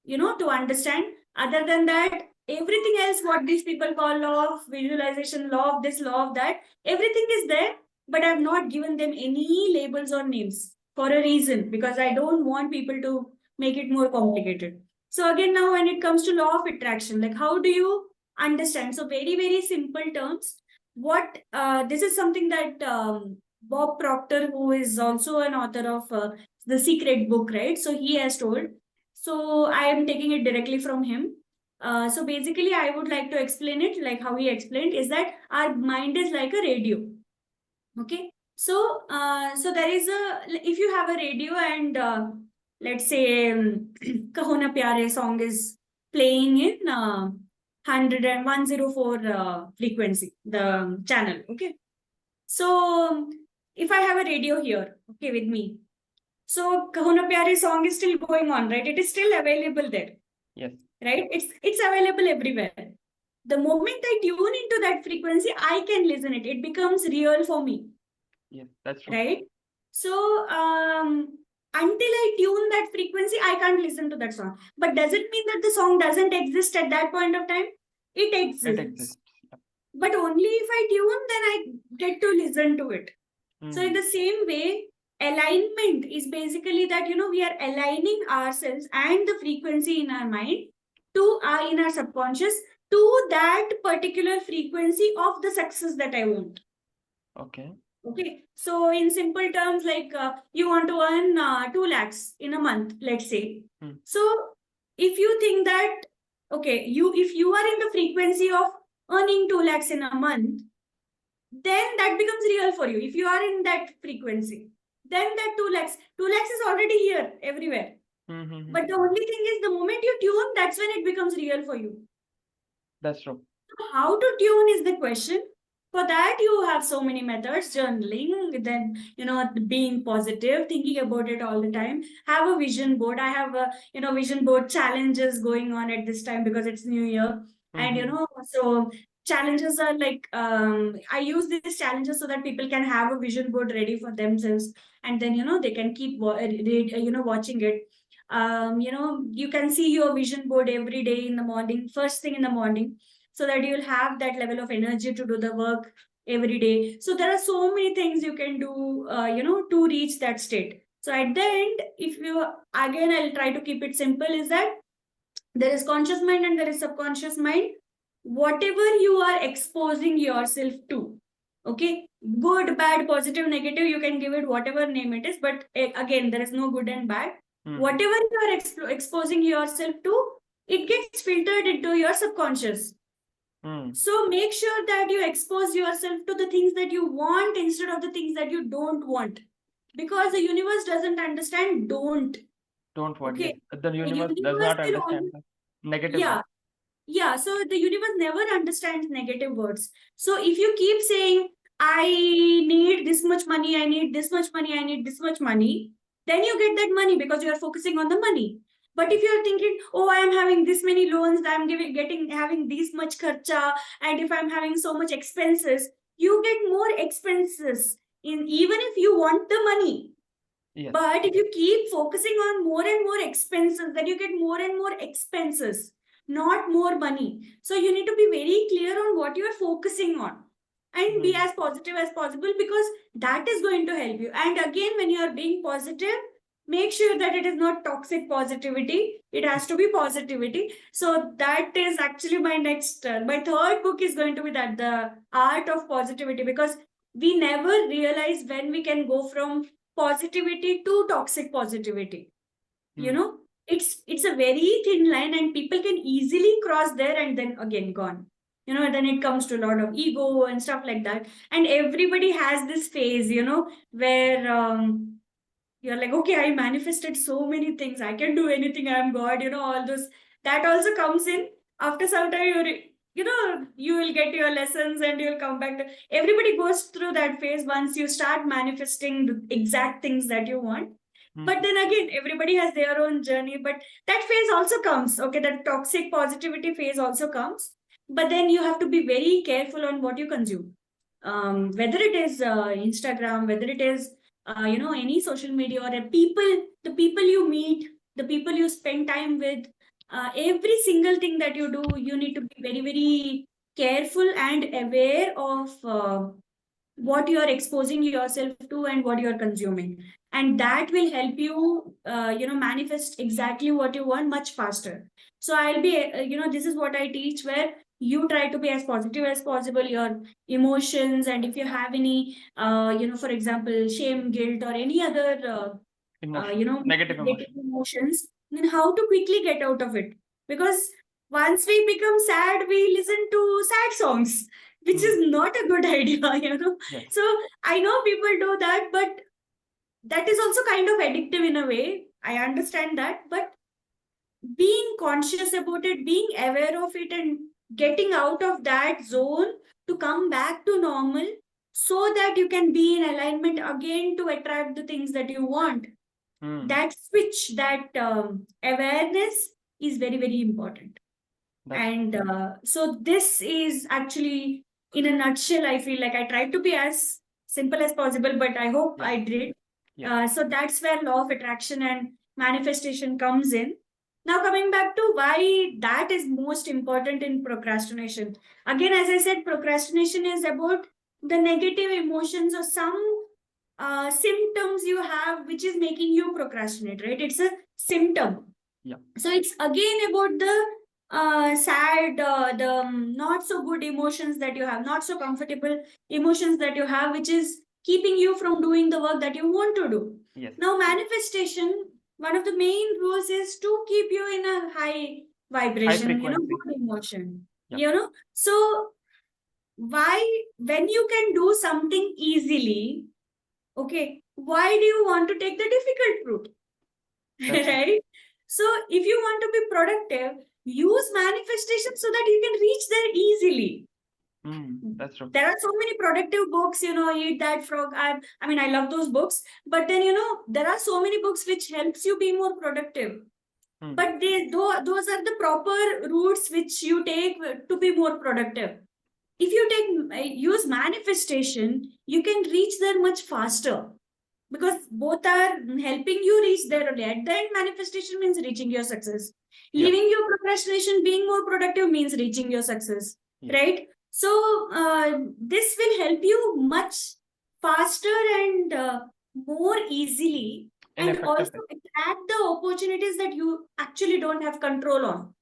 to understand. Other than that, everything else, what these people call law of visualization, law of this, law of that, everything is there, but I've not given them any labels or names for a reason, because I don't want people to make it more complicated. So again, now when it comes to law of attraction, like how do you understand? So very, very simple terms. What this is something that Bob Proctor, who is also an author of the Secret Book, right? So he has told. So I am taking it directly from him. So basically, I would like to explain it like how he explained is that our mind is like a radio. Okay. So there is if you have a radio and let's say Kaho Na Pyare song is playing in 100 and 104 frequency, the channel. Okay. So if I have a radio here, okay, with me, so Kaho Na Pyare song is still going on, right? It is still available there. Yes. Right? It's available everywhere. The moment I tune into that frequency, I can listen it. It becomes real for me. Yes, that's true. Right? So until I tune that frequency, I can't listen to that song. But does it mean that the song doesn't exist at that point of time? It exists. It exists. But only if I tune, then I get to listen to it. So in the same way, alignment is basically that we are aligning ourselves and the frequency in our mind to in our subconscious to that particular frequency of the success that I want. Okay. So in simple terms, like you want to earn 2 lakhs in a month, let's say. So if you think that if you are in the frequency of earning 2 lakhs in a month, then that becomes real for you. If you are in that frequency, then that 2 lakhs is already here everywhere. But the only thing is, the moment you tune, that's when it becomes real for you. That's true. How to tune is the question. For that, you have so many methods: journaling, then being positive, thinking about it all the time. Have a vision board. I have a vision board challenges going on at this time because it's New Year, and so challenges are like I use these challenges so that people can have a vision board ready for themselves, and then they can keep watching it. You can see your vision board every day in the morning, first thing in the morning, so that you'll have that level of energy to do the work. every day. So there are so many things you can do, to reach that state. So at the end, if you, again, I'll try to keep it simple, is that there is conscious mind and there is subconscious mind. Whatever you are exposing yourself to, okay, good, bad, positive, negative, you can give it whatever name it is, but again, there is no good and bad. Whatever you are exposing yourself to, it gets filtered into your subconscious. So make sure that you expose yourself to the things that you want instead of the things that you don't want, because the universe doesn't understand don't. Don't want. Okay, Yes. The the universe does universe not will understand only, the negative yeah, words. yeah. So the universe never understands negative words. So if you keep saying, I need this much money, I need this much money, I need this much money, then you get that money because you are focusing on the money. But if you are thinking, oh, I am having this many loans, I'm having this much kharcha, and if I'm having so much expenses, you get more expenses in, even if you want the money. Yes. But if you keep focusing on more and more expenses, then you get more and more expenses, not more money. So you need to be very clear on what you are focusing on and be as positive as possible, because that is going to help you. And again, when you are being positive, make sure that it is not toxic positivity. It has to be positivity. So that is actually my next, my third book is going to be that, the art of positivity, because we never realize when we can go from positivity to toxic positivity. It's a very thin line, and people can easily cross there and then again gone. Then it comes to a lot of ego and stuff like that. And everybody has this phase, where you're like, okay, I manifested so many things, I can do anything, I'm God, all those. That also comes in. After some time, you will get your lessons and you'll come back to, everybody goes through that phase once you start manifesting the exact things that you want. But then again, everybody has their own journey, but that phase also comes. Okay, that toxic positivity phase also comes. But then you have to be very careful on what you consume. Whether it is Instagram, whether it is any social media, or the people you meet, the people you spend time with, every single thing that you do, you need to be very, very careful and aware of what you are exposing yourself to and what you are consuming, and that will help you manifest exactly what you want much faster. So I'll be this is what I teach, where you try to be as positive as possible, your emotions, and if you have any for example, shame, guilt, or any other Negative negative emotion. emotions, then how to quickly get out of it. Because once we become sad, we listen to sad songs, which is not a good idea. Yes. So I know people do that, but that is also kind of addictive in a way. I understand that, but being conscious about it, being aware of it, and getting out of that zone to come back to normal, so that you can be in alignment again to attract the things that you want. That switch, that awareness is very, very important. And so this is actually, in a nutshell, I feel like I tried to be as simple as possible, but I hope I did. So that's where law of attraction and manifestation comes in. Now, coming back to why that is most important in procrastination. Again, as I said, procrastination is about the negative emotions or some symptoms you have, which is making you procrastinate, right? It's a symptom. So it's again about the sad, the not so good emotions that you have, not so comfortable emotions that you have, which is keeping you from doing the work that you want to do. Now, manifestation, one of the main rules is to keep you in a high vibration, good emotion. So why, when you can do something easily, okay, why do you want to take the difficult route? Right? So if you want to be productive, use manifestation so that you can reach there easily. That's true. There are so many productive books, Eat That Frog. I mean, I love those books, but then, there are so many books which helps you be more productive. But those are the proper routes which you take to be more productive. If you use manifestation, you can reach there much faster, because both are helping you reach there only. At the end, manifestation means reaching your success. Leaving your procrastination, being more productive, means reaching your success, right? So this will help you much faster and more easily, In and also effective way. attract the opportunities that you actually don't have control on.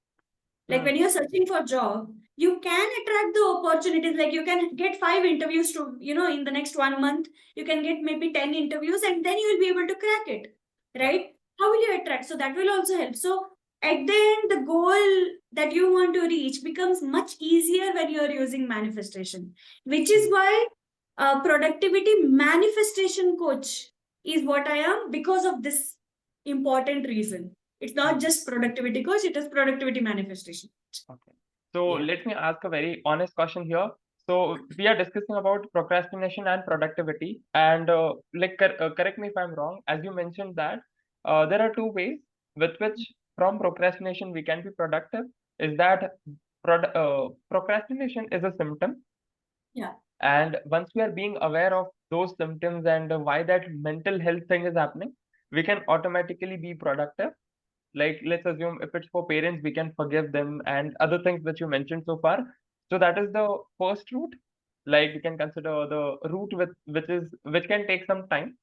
Like Hmm. when you're searching for job, you can attract the opportunities. Like you can get 5 interviews to, in the next 1 month, you can get maybe 10 interviews, and then you will be able to crack it, Yeah. right? How will you attract? So that will also help. So at the end, the goal that you want to reach becomes much easier when you're using manifestation, which is why productivity manifestation coach is what I am, because of this important reason. It's not Hmm. just productivity coach, it is productivity manifestation. Okay. So Yeah. let me ask a very honest question here. So we are discussing about procrastination and productivity, and correct me if I'm wrong. As you mentioned that there are two ways with which from procrastination we can be productive. Is that procrastination is a symptom, Yeah. and once we are being aware of those symptoms and why that mental health thing is happening, we can automatically be productive. Like let's assume if it's for parents, we can forgive them and other things which you mentioned so far. So that is the first route. Like we can consider the route which can take some time.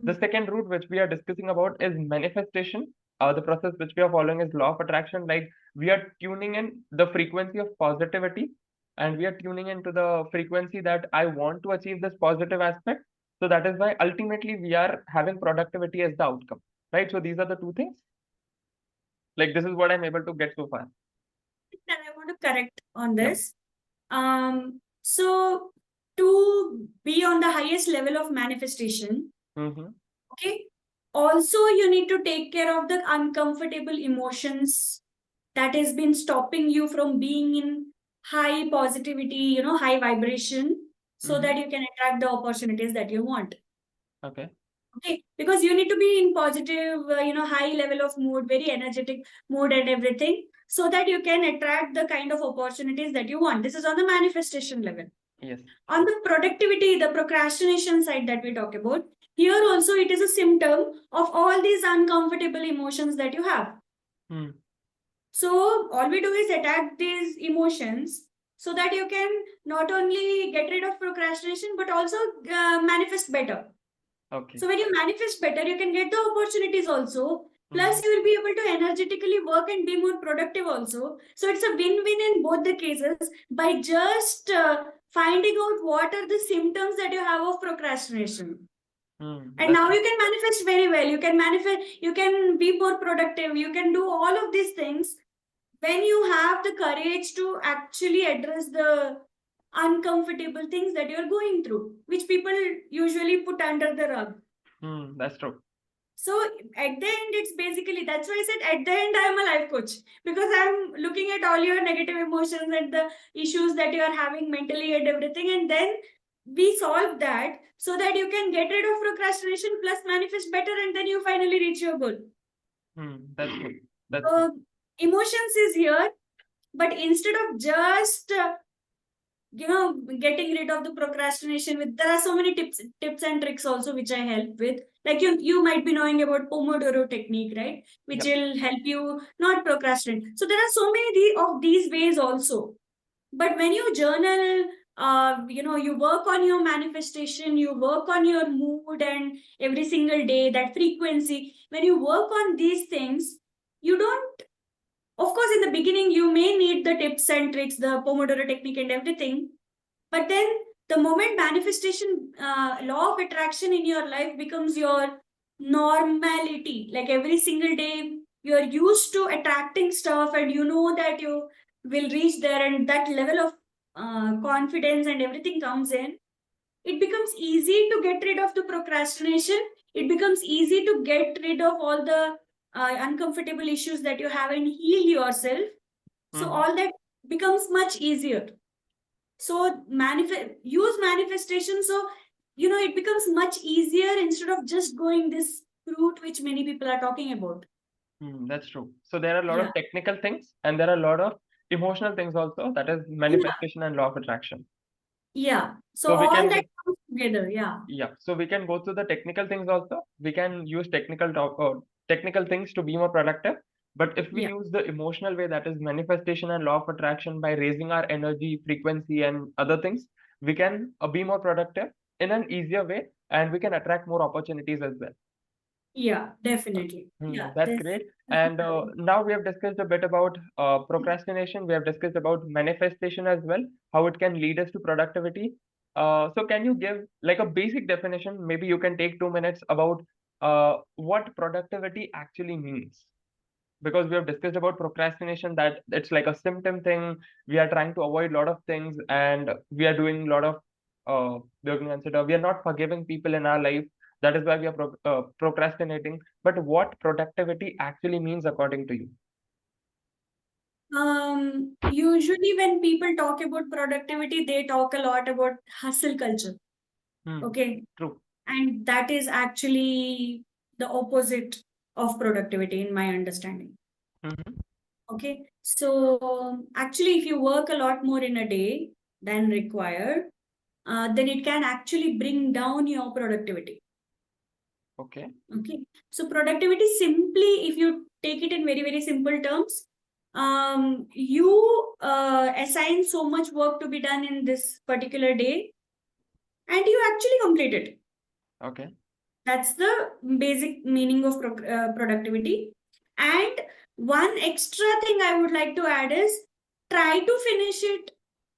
The second route which we are discussing about is manifestation. The process which we are following is law of attraction. Like we are tuning in the frequency of positivity, and we are tuning into the frequency that I want to achieve this positive aspect. So that is why ultimately we are having productivity as the outcome, right? So these are the two things. Like this is what I'm able to get so far. That I want to correct on Yeah. this. So to be on the highest level of manifestation, Mm-hmm. okay, also you need to take care of the uncomfortable emotions that has been stopping you from being in high positivity, high vibration, so Mm-hmm. that you can attract the opportunities that you want. Okay. Okay, because you need to be in positive, high level of mood, very energetic mood and everything, so that you can attract the kind of opportunities that you want. This is on the manifestation level. Yes. On the productivity, the procrastination side that we talk about, here also it is a symptom of all these uncomfortable emotions that you have. Hmm. So all we do is attack these emotions so that you can not only get rid of procrastination but also manifest better. Okay. So when you manifest better, you can get the opportunities also. Plus, Mm-hmm. you will be able to energetically work and be more productive also. So it's a win-win in both the cases by just finding out what are the symptoms that you have of procrastination. And That's now true. you can manifest very well. You can manifest, you can be more productive. You can do all of these things when you have the courage to actually address the uncomfortable things that you're going through, which people usually put under the rug. That's true. So at the end, it's basically, that's why I said at the end, I'm a life coach, because I'm looking at all your negative emotions and the issues that you are having mentally and everything. And then we solve that so that you can get rid of procrastination plus manifest better, and then you finally reach your goal. That's true. That's true. So emotions is here, but instead of just getting rid of the procrastination with, there are so many tips and tricks also which I help with. Like you might be knowing about Pomodoro technique, right? Which Yep. will help you not procrastinate. So there are so many of these ways also. But when you journal, you work on your manifestation, you work on your mood, and every single day, that frequency, when you work on these things, you don't, of course, in the beginning, you may need the tips and tricks, the Pomodoro technique and everything. But then the moment manifestation, law of attraction in your life becomes your normality, like every single day, you're used to attracting stuff and you know that you will reach there, and that level of confidence and everything comes in, it becomes easy to get rid of the procrastination. It becomes easy to get rid of all the uncomfortable issues that you have and heal yourself. So Mm-hmm. all that becomes much easier. So use manifestation. So it becomes much easier instead of just going this route which many people are talking about. That's true. So there are a lot Yeah. of technical things and there are a lot of emotional things also. That is Yeah. manifestation and law of attraction. Yeah. So So we all can that comes together. Yeah. So we can go through the technical things also. We can use technical things to be more productive. But if we Yeah. use the emotional way, that is manifestation and law of attraction, by raising our energy, frequency, and other things, we can be more productive in an easier way, and we can attract more opportunities as well. Yeah, definitely. Yeah, That's this great. this is And correct. now we have discussed a bit about procrastination. We have discussed about manifestation as well, how it can lead us to productivity. So can you give like a basic definition? Maybe you can take 2 minutes about what productivity actually means. Because we have discussed about procrastination, that it's like a symptom thing. We are trying to avoid a lot of things, and we are doing a lot of we are not forgiving people in our life. That is why we are procrastinating. But what productivity actually means according to you? Usually when people talk about productivity, they talk a lot about hustle culture. Hmm. Okay. True. And that is actually the opposite of productivity in my understanding. Hmm. Okay. So actually, if you work a lot more in a day than required, then it can actually bring down your productivity. Okay. Okay. So productivity simply, if you take it in very, very simple terms, you assign so much work to be done in this particular day and you actually complete it. Okay. That's the basic meaning of productivity. And one extra thing I would like to add is try to finish it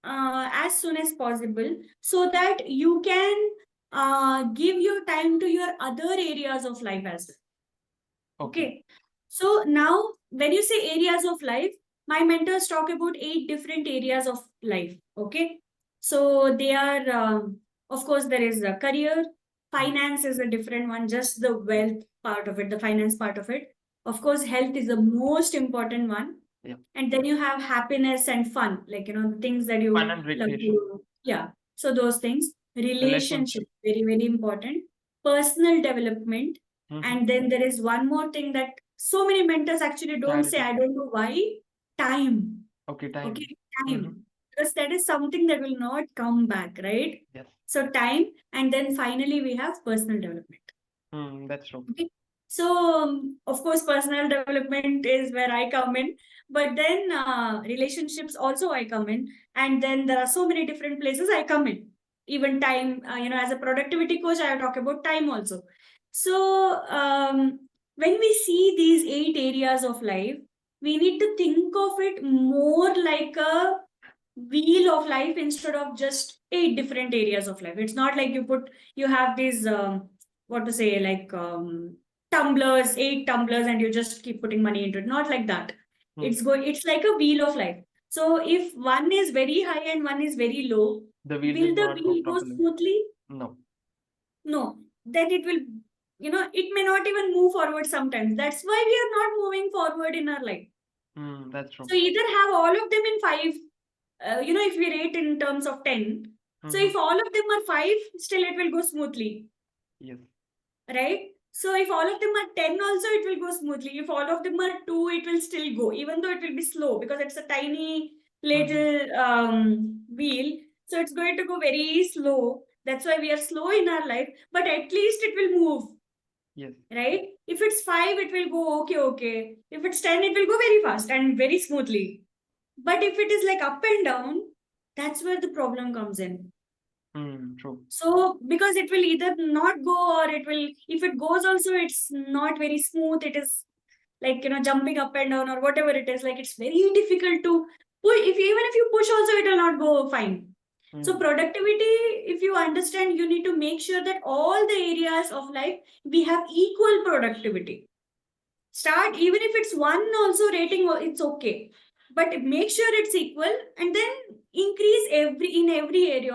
as soon as possible so that you can give your time to your other areas of life as well. Okay. Okay. So now, when you say areas of life, my mentors talk about 8 different areas of life. Okay. So they are, of course, there is a career, finance is a different one, just the wealth part of it, the finance part of it. Of course, health is the most important one. Yeah. And then you have happiness and fun, like, the things that Fun you and love to recreation. do. Yeah. So those things, Relationship. relationship, very, very important, personal development. Hmm. And then there is one more thing that so many mentors actually don't say, Charity. I don't know why, time. Okay. Time. Okay, Hmm. time. Because that is something that will not come back, right? Yes. So time, and then finally we have personal development. That's true. Okay. So, of course, personal development is where I come in, but then relationships also I come in, and then there are so many different places I come in. Even time, as a productivity coach, I talk about time also. So, when we see these 8 areas of life, we need to think of it more like a wheel of life instead of just 8 different areas of life. It's not like you have these what to say, like tumblers, 8 tumblers, and you just keep putting money into it. Not like that. Hmm. It's like a wheel of life. So if one is very high and one is very low, The wheel will will the not go wheel go properly. smoothly? No. No. Then it will, it may not even move forward sometimes. That's why we are not moving forward in our life. That's true. So either have all of them in five, if we rate in terms of 10. So if all of them are five, still it will go smoothly. Yes. Right? So if all of them are 10 also, it will go smoothly. If all of them are 2, it will still go, even though it will be slow because it's a tiny little wheel. So it's going to go very slow. That's why we are slow in our life, but at least it will move. Yes. Right? If it's 5, it will go okay. If it's 10, it will go very fast and very smoothly. But if it is like up and down, that's where the problem comes in. True. So, because it will either not go or it will, if it goes also, it's not very smooth. It is like, jumping up and down or whatever it is. Like, it's very difficult to push. Even if you push also, it will not go fine. So, productivity, if you understand, you need to make sure that all the areas of life, we have equal productivity. Start, even if it's one also rating, it's okay. But make sure it's equal and then increase in every area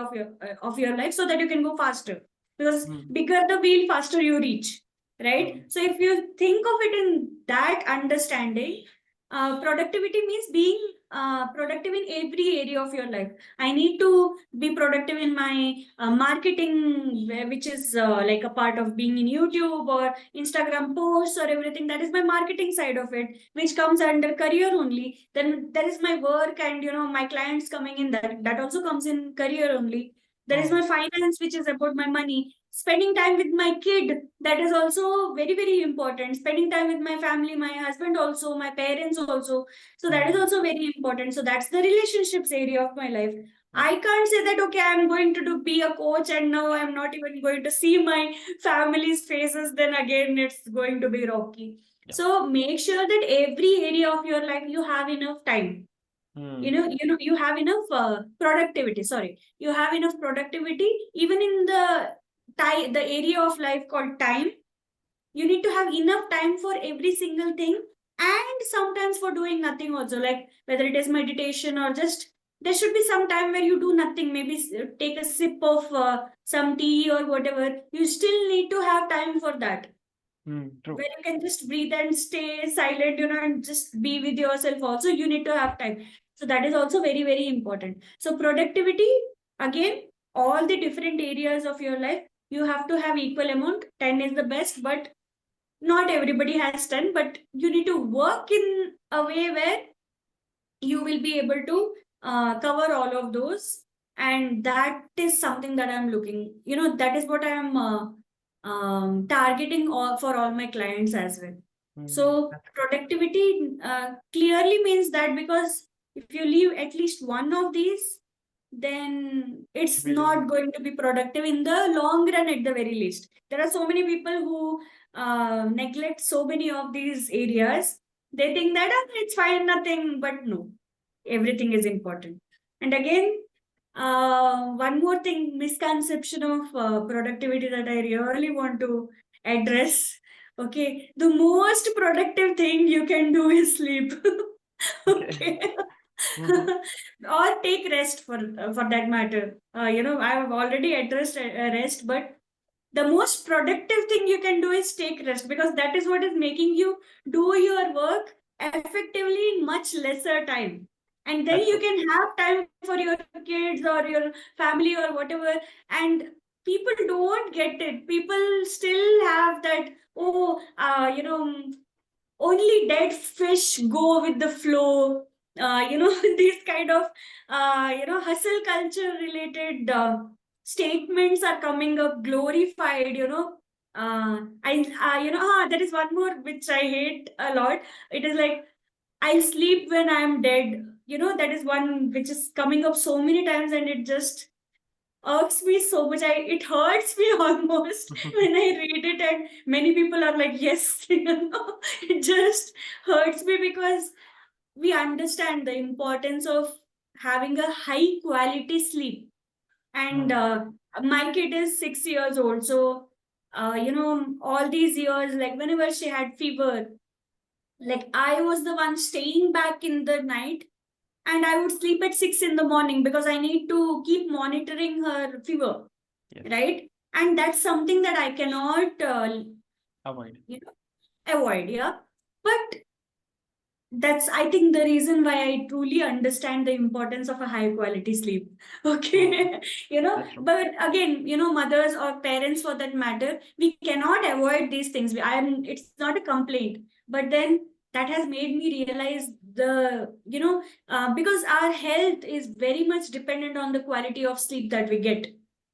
of your life so that you can go faster. Because bigger the wheel, faster you reach. Right? So if you think of it in that understanding, productivity means being productive in every area of your life. I need to be productive in my marketing, which is like a part of being in YouTube or Instagram posts or everything. That is my marketing side of it, which comes under career only. Then there is my work and my clients coming in. That also comes in career only. There is my finance, which is about my money. spending time with my kid, that is also very, very important. Spending time with my family, my husband also, my parents also. So that is also very important. So that's the relationships area of my life. I can't say that, okay, I'm going to be a coach and now I'm not even going to see my family's faces, then again it's going to be rocky. Yeah. So make sure that every area of your life you have enough time. You have enough productivity. Sorry, you have enough productivity even in the area of life called time. You need to have enough time for every single thing, and sometimes for doing nothing also, like whether it is meditation or just there should be some time where you do nothing, maybe take a sip of some tea or whatever. You still need to have time for that, True. where you can just breathe and stay silent, and just be with yourself also. You need to have time. So that is also very, very important. So productivity, again, all the different areas of your life, you have to have equal amount. 10 is the best, but not everybody has 10, but you need to work in a way where you will be able to cover all of those. And that is something that I'm looking, that is what I'm targeting for all my clients as well. So productivity clearly means that, because if you leave at least one of these, then it's not going to be productive in the long run. At the very least, there are so many people who neglect so many of these areas. They think that it's fine, nothing, but no, everything is important. And again, one more thing, misconception of productivity that I really want to address. Okay, the most productive thing you can do is sleep. Okay. Or take rest, for that matter. I have already addressed rest, but the most productive thing you can do is take rest, because that is what is making you do your work effectively in much lesser time. And then you can have time for your kids or your family or whatever. And people don't get it. People still have that, oh, only dead fish go with the flow. These kind of hustle culture related statements are coming up, glorified. There is one more which I hate a lot. It is like, I'll sleep when I'm dead. That is one which is coming up so many times, and it just irks me so much. It hurts me almost when I read it, and many people are like, yes, it just hurts me, because we understand the importance of having a high quality sleep. And my kid is 6 years old, so all these years, like whenever she had fever, like I was the one staying back in the night, and I would sleep at 6 in the morning because I need to keep monitoring her fever, right? And that's something that I cannot Avoid. avoid, yeah. But that's, I think, the reason why I truly understand the importance of a high quality sleep. Okay. But again, mothers or parents for that matter, we cannot avoid these things. It's not a complaint, but then that has made me realize because our health is very much dependent on the quality of sleep that we get.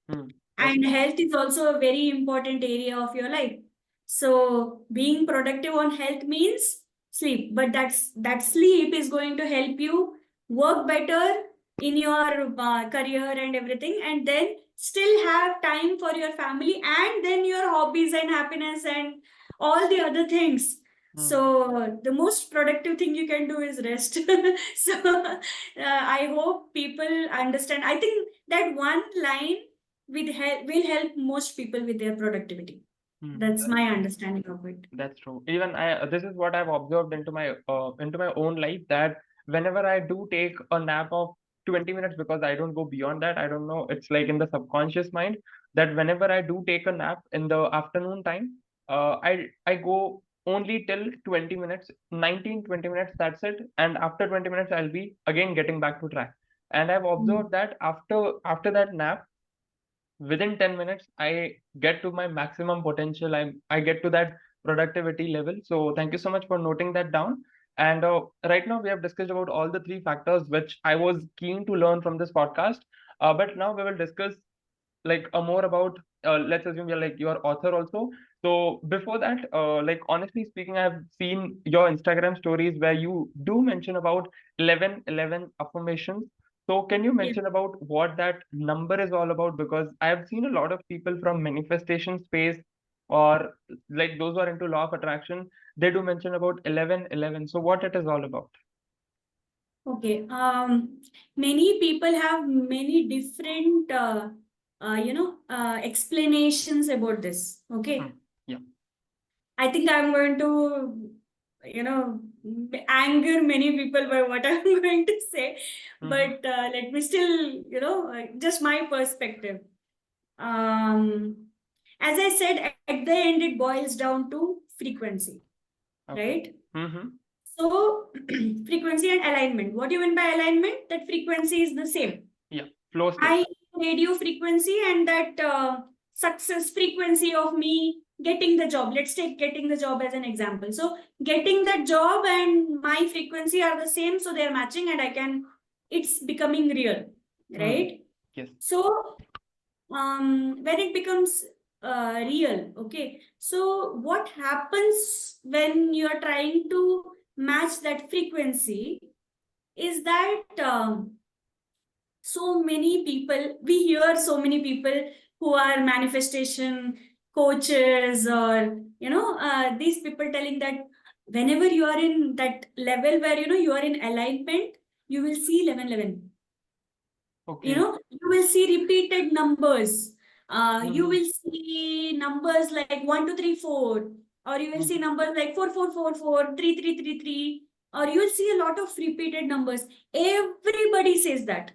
And health is also a very important area of your life. So being productive on health means sleep, but that sleep is going to help you work better in your career and everything, and then still have time for your family, and then your hobbies and happiness and all the other things. So the most productive thing you can do is rest. So I hope people understand. I think that one line will help most people with their productivity. That's my understanding of it. That's true. Even this is what I've observed into my own life, that whenever I do take a nap of 20 minutes, because I don't go beyond that, I don't know, it's like in the subconscious mind, that whenever I do take a nap in the afternoon time, I go only till 20 minutes, 19-20 minutes, that's it. And after 20 minutes, I'll be again getting back to track. And I've observed that after that nap, within 10 minutes I get to my maximum potential. I get to that productivity level. So thank you so much for noting that down. And right now we have discussed about all the three factors which I was keen to learn from this podcast. But now we will discuss like more about let's assume you're author also. So before that, like honestly speaking, I've seen your Instagram stories where you do mention about 11 affirmations. So can you Yes. mention about what that number is all about? Because I have seen a lot of people from manifestation space, or like those who are into law of attraction, they do mention about 11. So what it is all about? Okay. Many people have many different, explanations about this. Okay. Yeah. I think I'm going to, anger many people by what I'm going to say, but let me still, just my perspective. Um, as I said, at the end, it boils down to frequency, Okay. right? So, frequency and alignment. What do you mean by alignment? That frequency is the same. Yeah. Flow state. I radio frequency and that success frequency of me getting the job. Let's take getting the job as an example. So getting the job and my frequency are the same, so they're matching, and it's becoming real, right? Yes. So when it becomes real, okay. So what happens when you are trying to match that frequency is that so many people, we hear so many people who are manifestation coaches, or these people telling that whenever you are in that level where you are in alignment, you will see 1111. Okay. You will see repeated numbers. You will see numbers like 1 2 3 4, or you will see numbers like 4 4 4 4 3 3 3 3, or you will see a lot of repeated numbers. Everybody says that.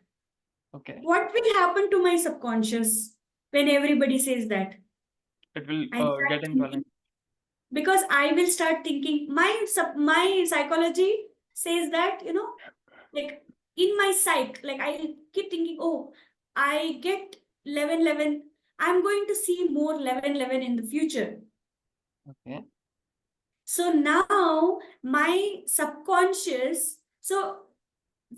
Okay. What will happen to my subconscious when everybody says that? It will I start get into thinking, alignment. because I will start thinking, my psychology says that, like in my psyche, like I keep thinking, oh, I get 1111. I'm going to see more 1111 in the future. Okay. So now my subconscious, so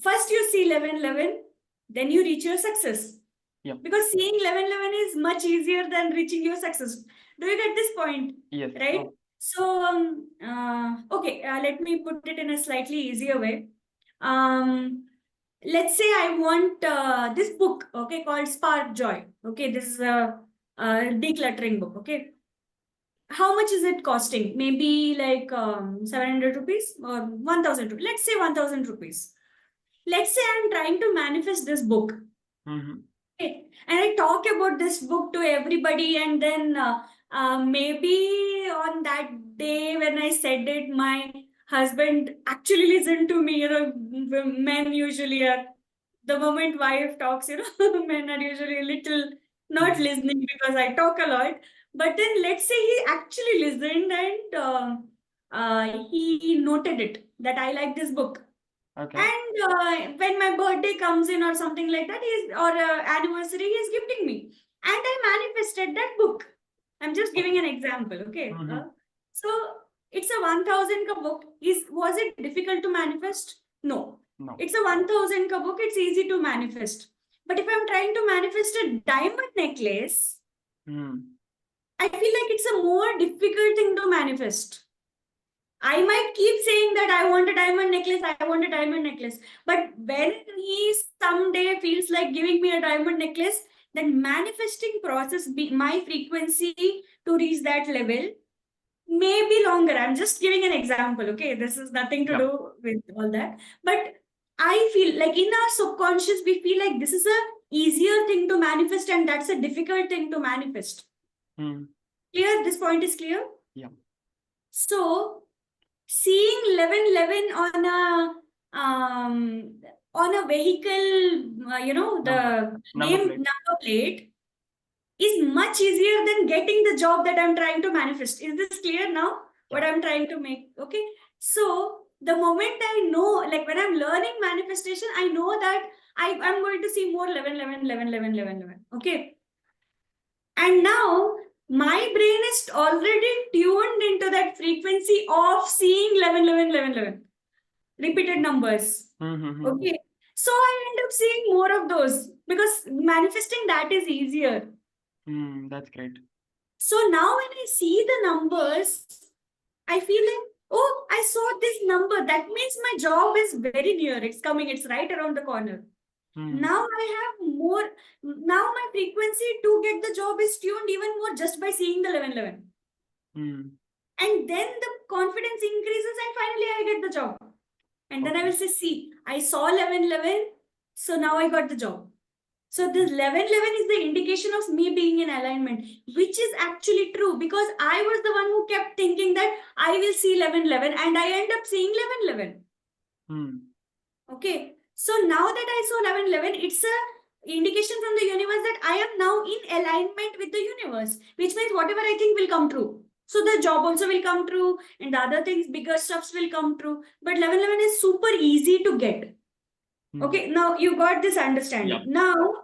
first you see 1111, then you reach your success. Yeah. Because seeing 1111 is much easier than reaching your success. Do you get this point? Yes. Right? So, okay, let me put it in a slightly easier way. Let's say I want this book, okay, called Spark Joy. Okay, this is a decluttering book, okay. How much is it costing? Maybe like 700 rupees or 1000 rupees. Let's say 1000 rupees. Let's say I'm trying to manifest this book. Okay. And I talk about this book to everybody, and then maybe on that day when I said it, my husband actually listened to me. Men usually are, the moment wife talks, men are usually a little not listening because I talk a lot. But then let's say he actually listened, and he noted it that I like this book. Okay. And when my birthday comes in or something like that, or anniversary, he's gifting me. And I manifested that book. I'm just giving an example, okay? So it's a 1000 ka book. Was it difficult to manifest? No. No. It's a 1000 ka book. It's easy to manifest. But if I'm trying to manifest a diamond necklace, I feel like it's a more difficult thing to manifest. I might keep saying that I want a diamond necklace, I want a diamond necklace. But when he someday feels like giving me a diamond necklace, then manifesting process, my frequency to reach that level may be longer. I'm just giving an example, okay? This is nothing to do with all that. But I feel like in our subconscious, we feel like this is a easier thing to manifest, and that's a difficult thing to manifest. Clear? This point is clear? Yeah. So, seeing 1111 on a vehicle, the number plate is much easier than getting the job that I'm trying to manifest. Is this clear now? What I'm trying to make? Okay. So the moment I know, like when I'm learning manifestation, I know that I'm going to see more 1111. Okay. And now my brain is already tuned into that frequency of seeing 1111. Repeated numbers. Okay. So I end up seeing more of those because manifesting that is easier. That's great. So now when I see the numbers, I feel like, oh, I saw this number. That means my job is very near. It's coming. It's right around the corner. Now I have more. Now my frequency to get the job is tuned even more just by seeing the 1111. And then the confidence increases and finally I get the job. And then I will say, see, I saw 1111. So now I got the job. So this 1111 is the indication of me being in alignment, which is actually true because I was the one who kept thinking that I will see 1111 and I end up seeing 1111. Okay. So now that I saw 1111, it's a indication from the universe that I am now in alignment with the universe, which means whatever I think will come true. So the job also will come true and the other things, bigger stuffs will come true. But 1111 is super easy to get. Okay, now you got this understanding. Yep. Now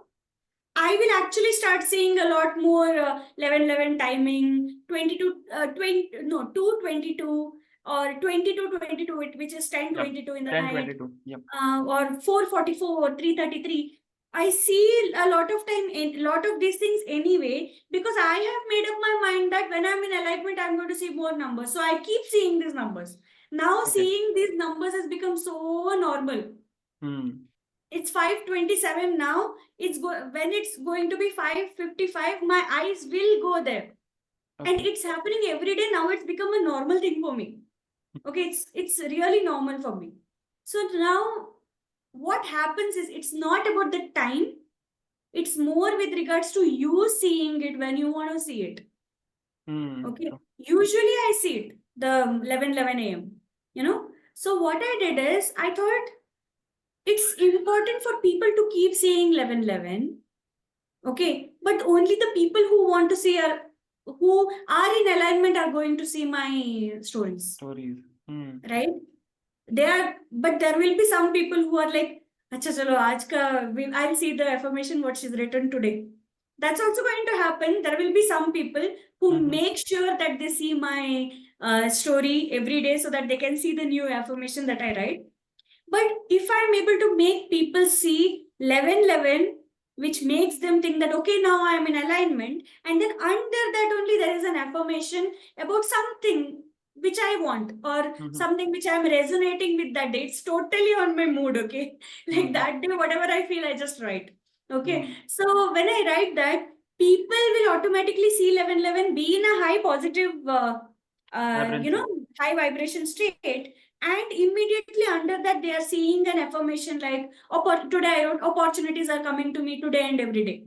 I will actually start seeing a lot more 1111 timing, 222 or 2222, which is 1022 in the night. 1022. Yep. Or 444 or 333. I see a lot of time in a lot of these things anyway, because I have made up my mind that when I'm in alignment, I'm going to see more numbers. So I keep seeing these numbers. Now seeing these numbers has become so normal. It's 527 now. When it's going to be 555, my eyes will go there. And it's happening every day. Now it's become a normal thing for me. Okay, it's really normal for me. So now what happens is it's not about the time. It's more with regards to you seeing it when you want to see it. Okay. Usually I see it, the 11:11 a.m. So what I did is I thought it's important for people to keep saying 11:11. Okay. But only the people who want to see who are in alignment are going to see my stories. Right? But there will be some people who are like, Acha chalo, I'll see the affirmation what she's written today. That's also going to happen. There will be some people who make sure that they see my story every day so that they can see the new affirmation that I write. But if I'm able to make people see 11:11, which makes them think that, okay, now I'm in alignment, and then under that only there is an affirmation about something which I want or something which I'm resonating with that day. It's totally on my mood, okay? Like that day, whatever I feel, I just write. Okay. So when I write that, people will automatically see 11:11, be in a high positive, high vibration state. And immediately under that, they are seeing an affirmation like, today I wrote, opportunities are coming to me today and every day.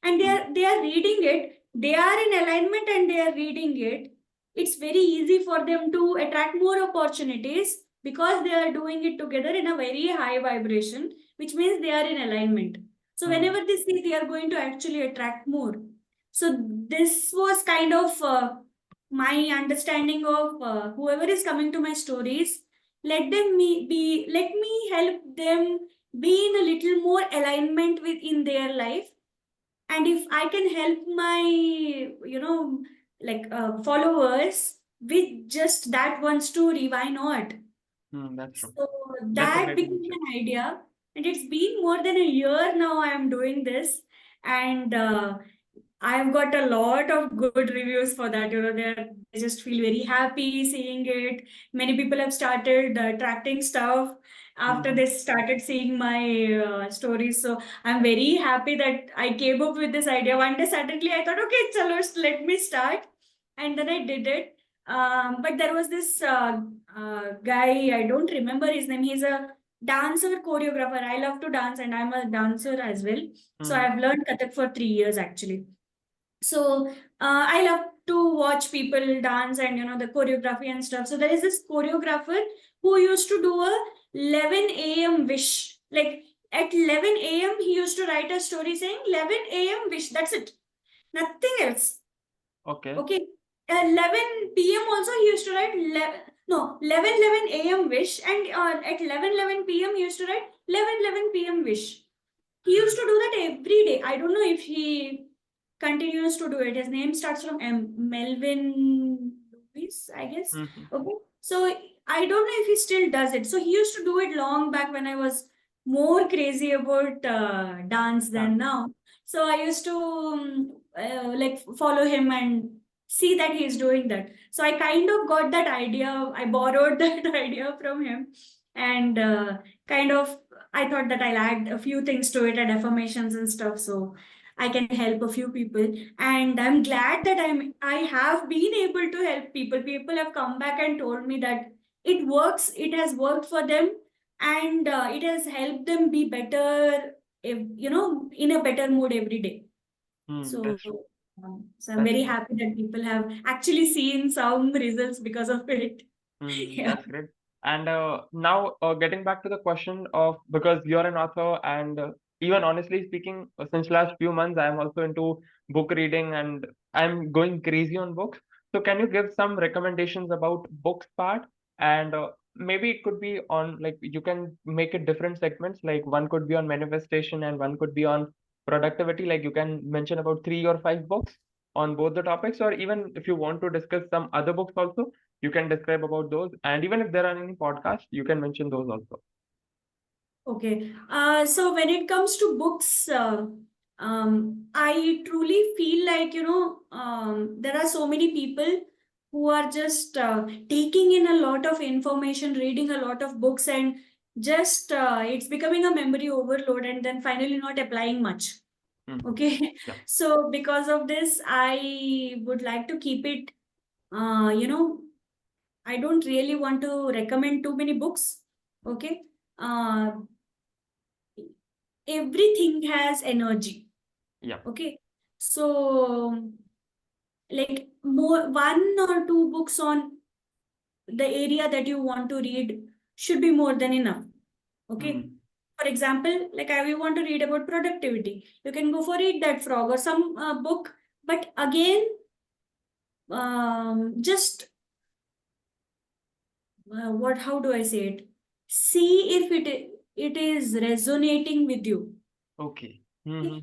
And they are reading it. They are in alignment and they are reading it. It's very easy for them to attract more opportunities because they are doing it together in a very high vibration, which means they are in alignment. So whenever they see, they are going to actually attract more. So this was kind of my understanding of whoever is coming to my stories. Let me help them be in a little more alignment in their life. And if I can help my, followers with just that one story, why not? That's true. So that became an idea. And it's been more than a year now I am doing this. And I've got a lot of good reviews for that. They just feel very happy seeing it. Many people have started attracting stuff after they started seeing my stories. So I'm very happy that I came up with this idea. One day suddenly I thought, okay, chalo, let me start. And then I did it. But there was this guy, I don't remember his name. He's a dancer, choreographer. I love to dance and I'm a dancer as well. So I've learned Kathak for 3 years actually. So I love to watch people dance and the choreography and stuff. So there is this choreographer who used to do a 11 a.m. wish. Like at 11 a.m. he used to write a story saying 11 a.m. wish. That's it. Nothing else. Okay. 11 p.m. also he used to write 11 a.m. wish, and at 11 p.m. he used to write 11 p.m. wish. He used to do that every day. I don't know if he continues to do it. His name starts from Melvin Lewis, I guess. Okay. So I don't know if he still does it. So he used to do it long back when I was more crazy about dance than now. So I used to like follow him and see that he's doing that. So I kind of got that idea. I borrowed that idea from him, and kind of I thought that I'll add a few things to it and affirmations and stuff, so I can help a few people. And I'm glad that I have been able to help people. People have come back and told me that it works. It has worked for them, and it has helped them be better. If, in a better mood every day. So, That's true. so I'm That's very true. happy that people have actually seen some results because of it. Yeah. That's great. And now, getting back to the question of, because you're an author, and even honestly speaking, since last few months, I'm also into book reading and I'm going crazy on books. So, can you give some recommendations about books part? And maybe it could be on, like, you can make it different segments. Like one could be on manifestation and one could be on productivity. Like you can mention about 3 or 5 books on both the topics, or even if you want to discuss some other books also, you can describe about those. And even if there are any podcasts, you can mention those also. Okay. So when it comes to books, I truly feel like, there are so many people who are just taking in a lot of information, reading a lot of books, and just it's becoming a memory overload, and then finally not applying much. Mhm. Okay. Yeah. So because of this, I would like to keep it, I don't really want to recommend too many books. Okay. Uh, Everything has energy. Yeah. Okay. So, like, more 1 or 2 books on the area that you want to read should be more than enough. Okay. Mhm. For example, like I you want to read about productivity, you can go for Read That Frog or some book. But again, just what? How do I say it? See if it is resonating with you. Okay.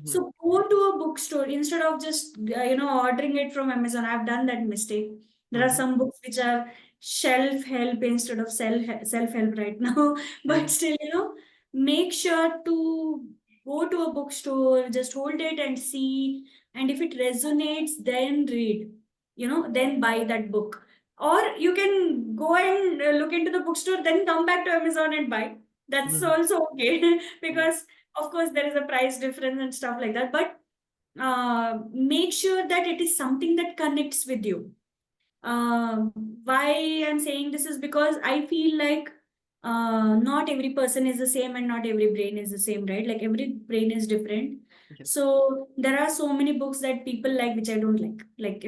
So go to a bookstore instead of just ordering it from Amazon. I've done that mistake. There are Mhm. some books which are shelf help instead of self help right now. But Mhm. still, make sure to go to a bookstore, just hold it and see. And if it resonates, then read. Then buy that book. Or you can go and look into the bookstore, then come back to Amazon and buy. That's Mhm. also okay Yeah. because of course there is a price difference and stuff like that, but make sure that it is something that connects with you. Why I'm saying this is because I feel like not every person is the same and not every brain is the same, right? Like every brain is different. Yes. So there are so many books that people like which I don't like. Like,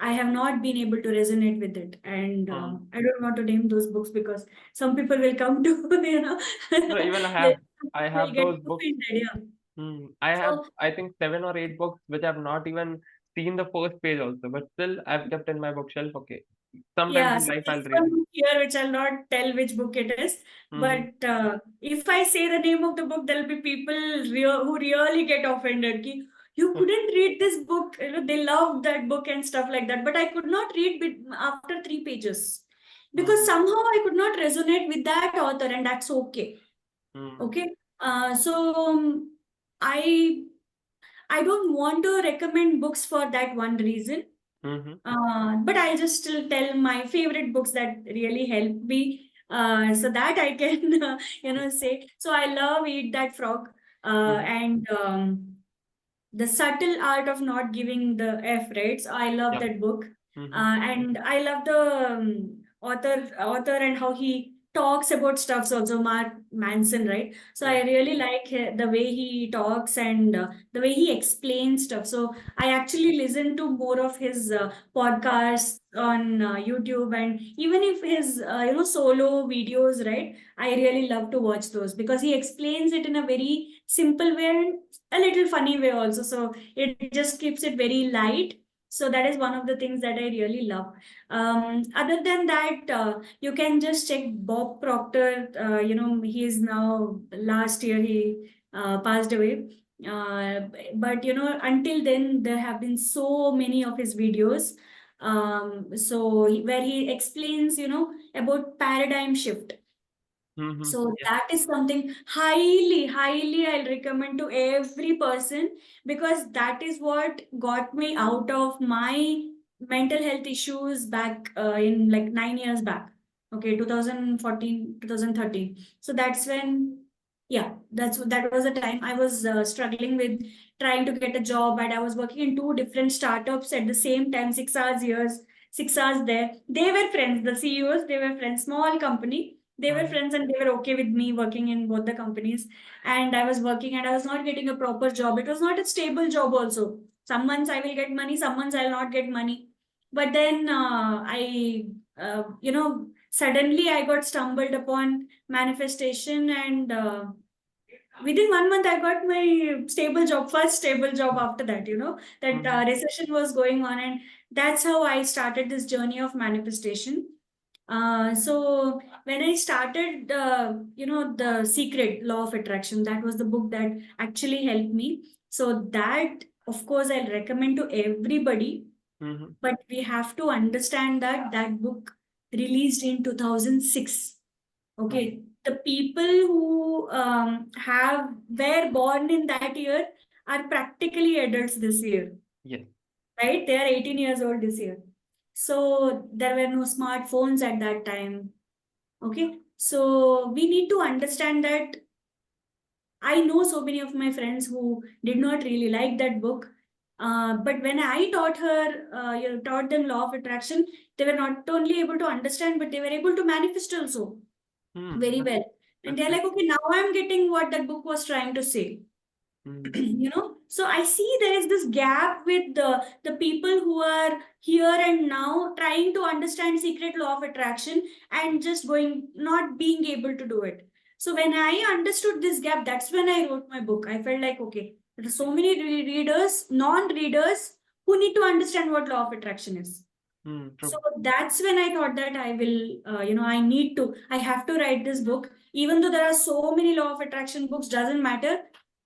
I have not been able to resonate with it. And Mm. I don't want to name those books because some people will come to, No, even they I will have get those books. offended. Yeah. I have, So I think, 7 or 8 books which I've not even seen the first page also, but still I've kept in my bookshelf. Okay. Sometimes yeah, in so life there I'll is read one it. book here which I'll not tell which book it is. Mm-hmm. But if I say the name of the book, there'll be people who really get offended. Ki, you couldn't read this book. They loved that book and stuff like that. But I could not read after 3 pages because Mm-hmm. somehow I could not resonate with that author, and that's okay. Okay. So I I don't want to recommend books for that one reason. Mm-hmm. But I just still tell my favorite books that really help me, so that I can, say. So I love Eat That Frog, Mm-hmm. and the subtle art of not giving the F, right? So I love Yeah. that book, Mm-hmm. and I love the author and how he talks about stuffs. Also, Mark Manson, right? So Yeah. I really like the way he talks and the way he explains stuff. So I actually listen to more of his podcasts on YouTube, and even if his solo videos, right? I really love to watch those because he explains it in a very simple way and a little funny way also. So it just keeps it very light. So that is one of the things that I really love. Other than that, you can just check Bob Proctor. He is now last year he passed away. But until then, there have been so many of his videos. Where he explains, about paradigm shift. So Yes. that is something highly I'll recommend to every person, because that is what got me out of my mental health issues back in like 9 years back. Okay, 2014, 2013. So that's when, yeah, that was the time I was struggling with trying to get a job, and I was working in two different startups at the same time, 6 hours there. They were friends, the CEOs, they were friends, small company, they were friends, and they were okay with me working in both the companies. And I was working and I was not getting a proper job. It was not a stable job also. Some months I will get money, some months I'll not get money. But then suddenly I got stumbled upon manifestation, and within 1 month I got my stable job, first stable job after that, that recession was going on. And that's how I started this journey of manifestation. So when I started, the Secret Law of Attraction, that was the book that actually helped me. So that, of course, I'll recommend to everybody. But we have to understand that that book released in 2006. Okay, the people who have were born in that year are practically adults this year. Yes. Right? They are 18 years old this year. So there were no smartphones at that time. Okay. So we need to understand that. I know so many of my friends who did not really like that book. But when I taught them law of attraction, they were not only able to understand, but they were able to manifest also very well. And they're like, okay, now I'm getting what that book was trying to say. So I see there is this gap with the people who are here and now trying to understand secret law of attraction and just going, not being able to do it. So when I understood this gap, that's when I wrote my book. I felt like, okay, there are so many readers, non-readers, who need to understand what law of attraction is. So that's when I thought that I will, I have to write this book. Even though there are so many law of attraction books, doesn't matter.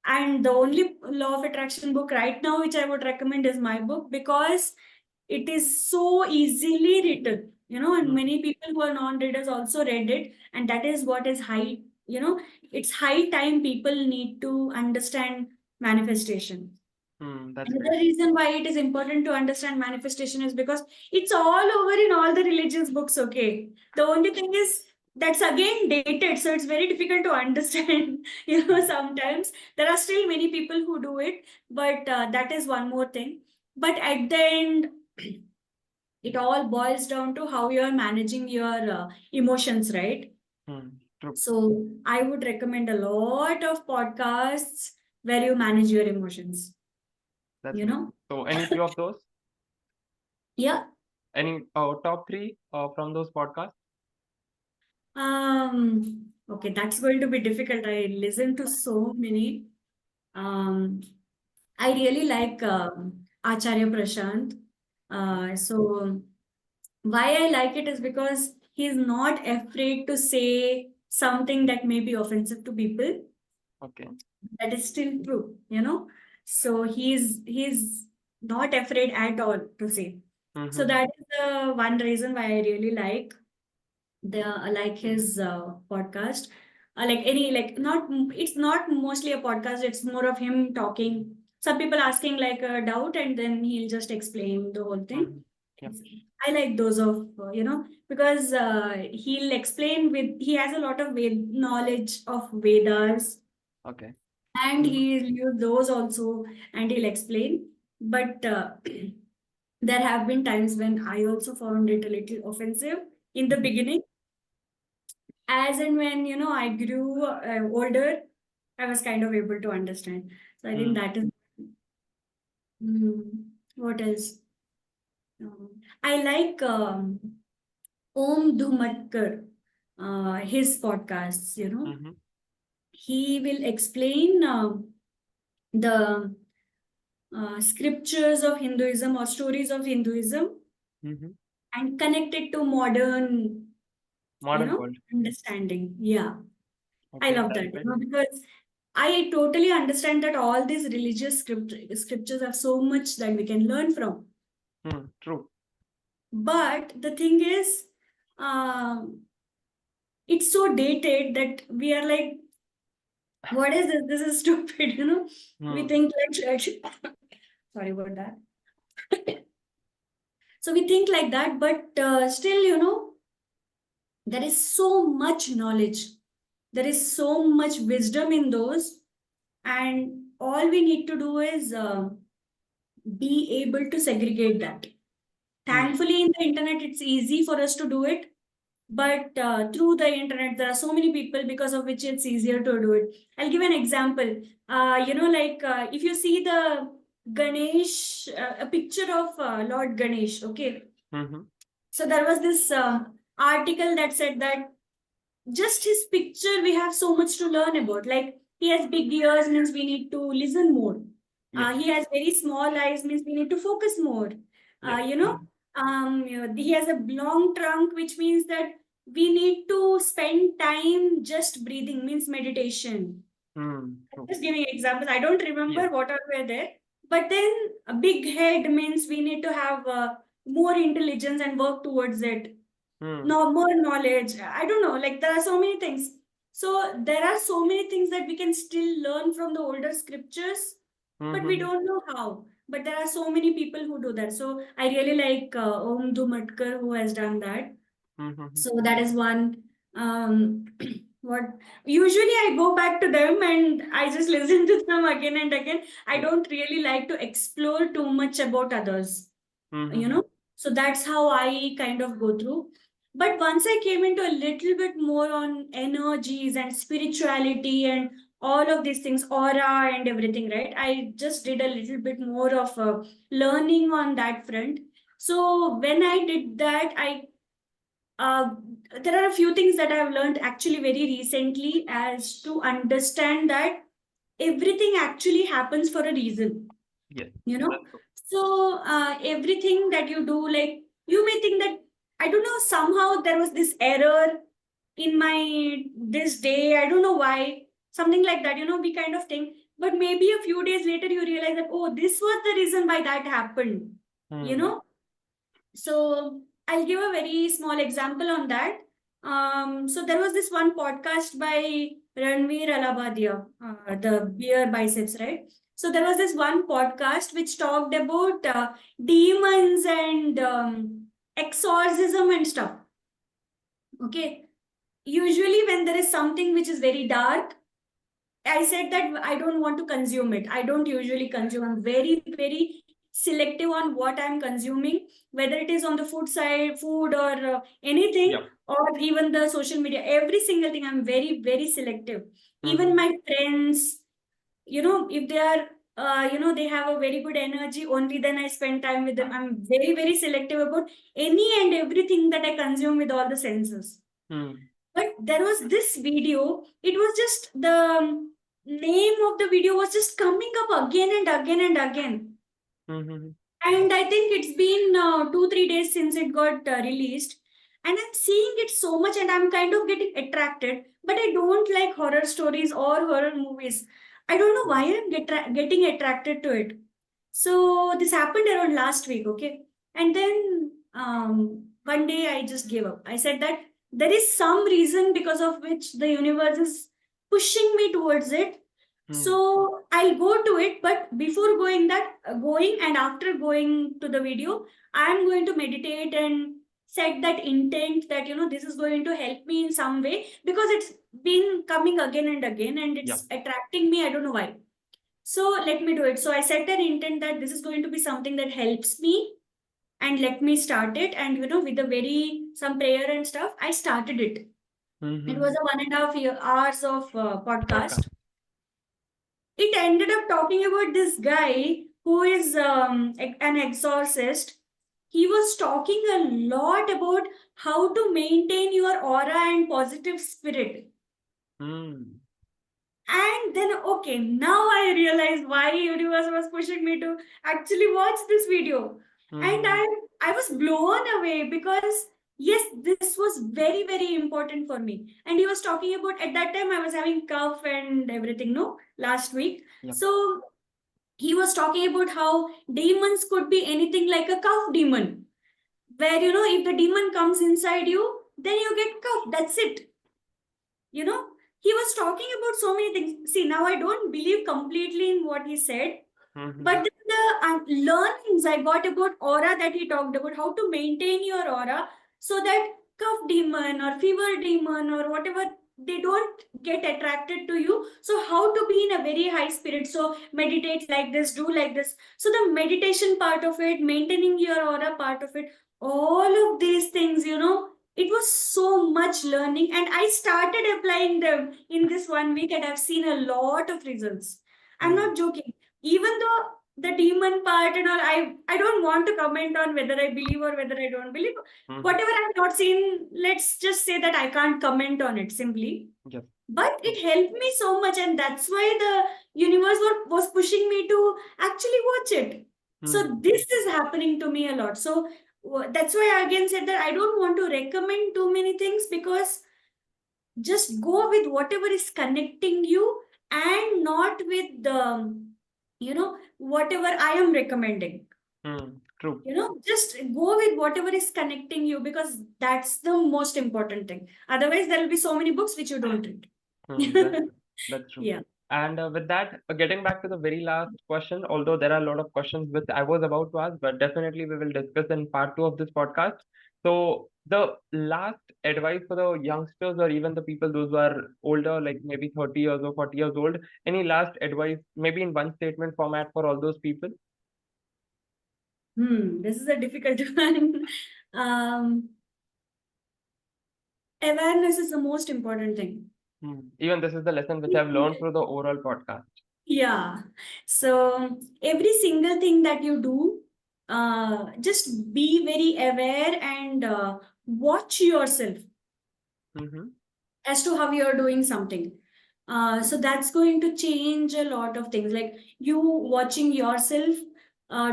And the only law of attraction book right now which I would recommend is my book, because it is so easily written, and many people who are non-readers also read it. And that is what is high, it's high time people need to understand manifestation. That's Another great. reason why it is important to understand manifestation is because it's all over in all the religious books, okay? The only thing is that's again dated, so it's very difficult to understand. Sometimes there are still many people who do it, but that is one more thing. But at the end, it all boils down to how you are managing your emotions, right? True. So I would recommend a lot of podcasts where you manage your emotions, That's you great. know? So any few of those? Yeah. Any top three from those podcasts? Okay, that's going to be difficult. I listen to so many. Um, I really like Acharya Prashant. So why I like it is because he's not afraid to say something that may be offensive to people. Okay. That is still true. So he's not afraid at all to say. So that is the one reason why I really like his podcast. Like any like not It's not mostly a podcast, it's more of him talking, some people asking like a doubt, and then he'll just explain the whole thing. Yep. I like those of because he'll explain with he has a lot of knowledge of Vedas, Okay. and he'll use those also, and he'll explain. But there have been times when I also found it a little offensive in the beginning. As and when I grew older, I was kind of able to understand. So I think that is. What else? I like Om Dhumatkar, his podcasts. He will explain the scriptures of Hinduism or stories of Hinduism and connect it to modern, Modern world. understanding. Yeah. I Okay, love that's that, great. because I totally understand that all these religious scriptures have so much that we can learn from. True. But the thing is, um, it's so dated that we are like, what is this? This is stupid, you know. We think like sorry about that. So we think like that, but still, you know, there is so much knowledge. There is so much wisdom in those, and all we need to do is be able to segregate that. Thankfully, in the internet, it's easy for us to do it. But through the internet, there are so many people because of which it's easier to do it. I'll give an example. You know, like if you see the Ganesh, a picture of Lord Ganesh, okay? So there was this article that said that just his picture, we have so much to learn about. Like he has big ears, means we need to listen more. He has very small eyes, means we need to focus more. You know, he has a long trunk, which means that we need to spend time just breathing, means meditation. Just giving examples. I don't remember what are were there, but then a big head means we need to have more intelligence and work towards it. No, more knowledge. I don't know. Like there are so many things. So there are so many things that we can still learn from the older scriptures, but we don't know how. But there are so many people who do that. So I really like Om Dhumatkar who has done that. So that is one. What usually I go back to them and I just listen to them again and again. I don't really like to explore too much about others, you know. So that's how I kind of go through. But once I came into a little bit more on energies and spirituality and all of these things, aura and everything, right? I just did a little bit more of learning on that front. So when I did that, uh, there are a few things that I've learned actually very recently as to understand that everything actually happens for a reason. You know, so everything that you do, like you may think that I don't know, somehow there was this error in my this day. I don't know why, something like that. You know, we kind of think, but maybe a few days later you realize that oh, this was the reason why that happened. You know, so I'll give a very small example on that. So there was this one podcast by Ranveer Alabadia, the beer biceps, right? So there was this one podcast which talked about demons and exorcism and stuff. Okay. Usually when there is something which is very dark, I said that I don't want to consume it. I don't usually consume. I'm very, very selective on what I'm consuming, whether it is on the food side, food or anything, or even the social media. Every single thing, I'm very, very selective. Even my friends, you know, if they are, you know, they have a very good energy, only then I spend time with them. I'm very, very selective about any and everything that I consume with all the senses. But there was this video, it was just the name of the video was just coming up again and again and again. And I think it's been 2-3 days since it got released. And I'm seeing it so much and I'm kind of getting attracted. But I don't like horror stories or horror movies. I don't know why I'm getting attracted to it. So this happened around last week, okay? And then one day I just gave up. I said that there is some reason because of which the universe is pushing me towards it. So I'll go to it, but before going and after going to the video, I'm going to meditate and set that intent that, you know, this is going to help me in some way because it's been coming again and again and it's attracting me. I don't know why. So let me do it. So I set an intent that this is going to be something that helps me and let me start it. And, you know, with a some prayer and stuff, I started it. It was a 1.5 hours of podcast. It ended up talking about this guy who is an exorcist. He was talking a lot about how to maintain your aura and positive spirit. And then, okay, now I realized why universe was pushing me to actually watch this video. And I was blown away because yes, this was very, very important for me. And he was talking about, at that time I was having cough and everything, no, last week. So he was talking about how demons could be anything like a cough demon, where, you know, if the demon comes inside you, then you get cough. That's it. you know, he was talking about so many things. See, now I don't believe completely in what he said, but the learnings I got about aura that he talked about, how to maintain your aura so that cough demon or fever demon or whatever, they don't get attracted to you. So how to be in a very high spirit. So meditate like this, do like this. So the meditation part of it, maintaining your aura part of it, all of these things, it was so much learning, and I started applying them in this 1 week, and I've seen a lot of results. I'm not joking. Even though the demon part and all, I don't want to comment on whether I believe or whether I don't believe. Whatever I've not seen, let's just say that I can't comment on it simply. Yes. But it helped me so much, and that's why the universe was pushing me to actually watch it. So this is happening to me a lot. So that's why I again said that I don't want to recommend too many things, because just go with whatever is connecting you and not with the whatever I am recommending. True. Just go with whatever is connecting you, because that's the most important thing. Otherwise, there will be so many books which you don't read. That's true. Yeah. And with that, getting back to the very last question, although there are a lot of questions which I was about to ask, but definitely we will discuss in part 2 of this podcast. So the last advice for the youngsters, or even the people those who are older, like maybe 30 years or 40 years old, any last advice, maybe in one statement format for all those people? This is a difficult one. Awareness is the most important thing. Even this is the lesson which I've learned through the overall podcast. Yeah. So every single thing that you do, just be very aware and watch yourself as to how you're doing something. So that's going to change a lot of things. Like you watching yourself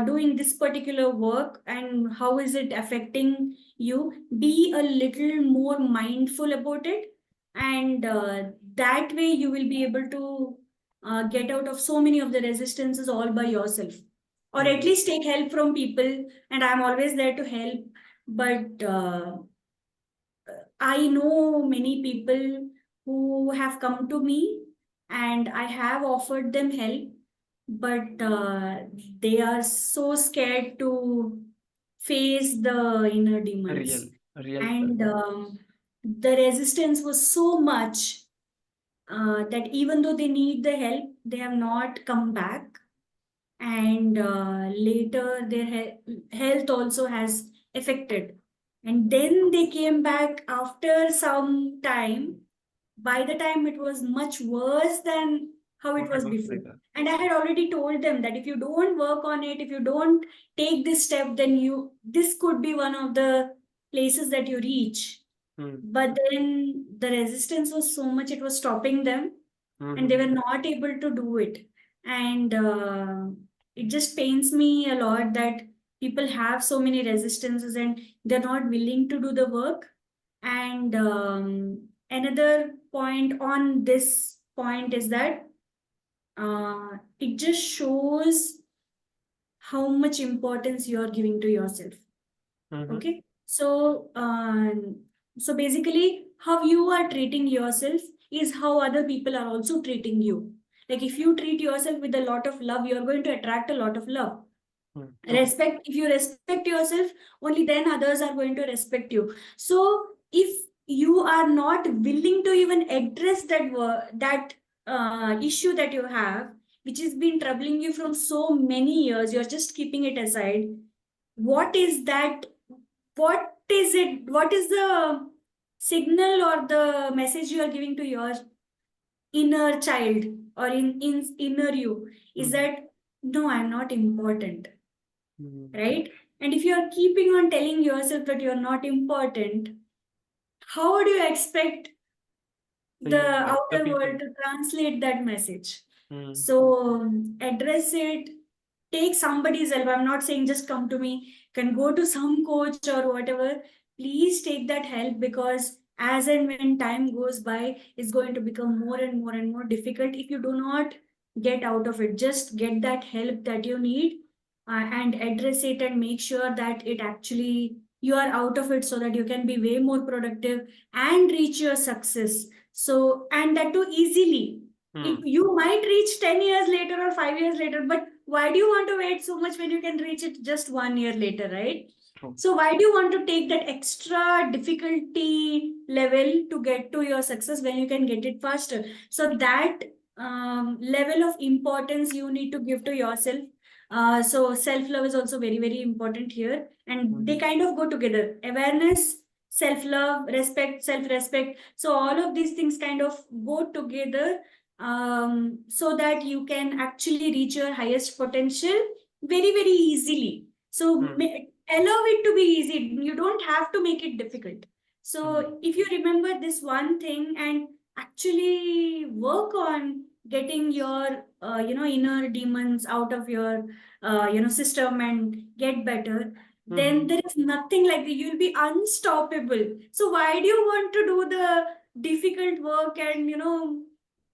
doing this particular work and how is it affecting you. Be a little more mindful about it, and that way you will be able to get out of so many of the resistances all by yourself, or at least take help from people. And I'm always there to help, but I know many people who have come to me and I have offered them help, but they are so scared to face the inner demons. Real. And the resistance was so much that even though they need the help, they have not come back. And later their health also has affected, and then they came back after some time. By the time it was much worse than how it was before, and I had already told them that if you don't work on it, if you don't take this step, then this could be one of the places that you reach. But then the resistance was so much, it was stopping them, and they were not able to do it. And it just pains me a lot that people have so many resistances and they're not willing to do the work. And another point on this point is that it just shows how much importance you are giving to yourself. Okay. So basically, how you are treating yourself is how other people are also treating you. Like if you treat yourself with a lot of love, you're going to attract a lot of love. Respect, if you respect yourself, only then others are going to respect you. So if you are not willing to even address that issue that you have, which has been troubling you from so many years, you're just keeping it aside. What is that? What is it? What is the signal or the message you are giving to your inner child or in inner you? Is that no, I'm not important, right? And if you are keeping on telling yourself that you're not important, how do you expect the outer world to translate that message? So address it, take somebody's help. I'm not saying just come to me, can go to some coach or whatever. Please take that help, because as and when time goes by, it's going to become more and more and more difficult if you do not get out of it. Just get that help that you need and address it and make sure that it actually you are out of it so that you can be way more productive and reach your success. So, and that too easily. You might reach 10 years later or 5 years later, but why do you want to wait so much when you can reach it just 1 year later, right? True. So why do you want to take that extra difficulty level to get to your success when you can get it faster? So that level of importance you need to give to yourself. So self-love is also very, very important here. And they kind of go together. Awareness, self-love, respect, self-respect. So all of these things kind of go together so that you can actually reach your highest potential very, very easily. So allow it to be easy. You don't have to make it difficult. So if you remember this one thing and actually work on getting your inner demons out of your system and get better, then there is nothing like that. You'll be unstoppable. So why do you want to do the difficult work and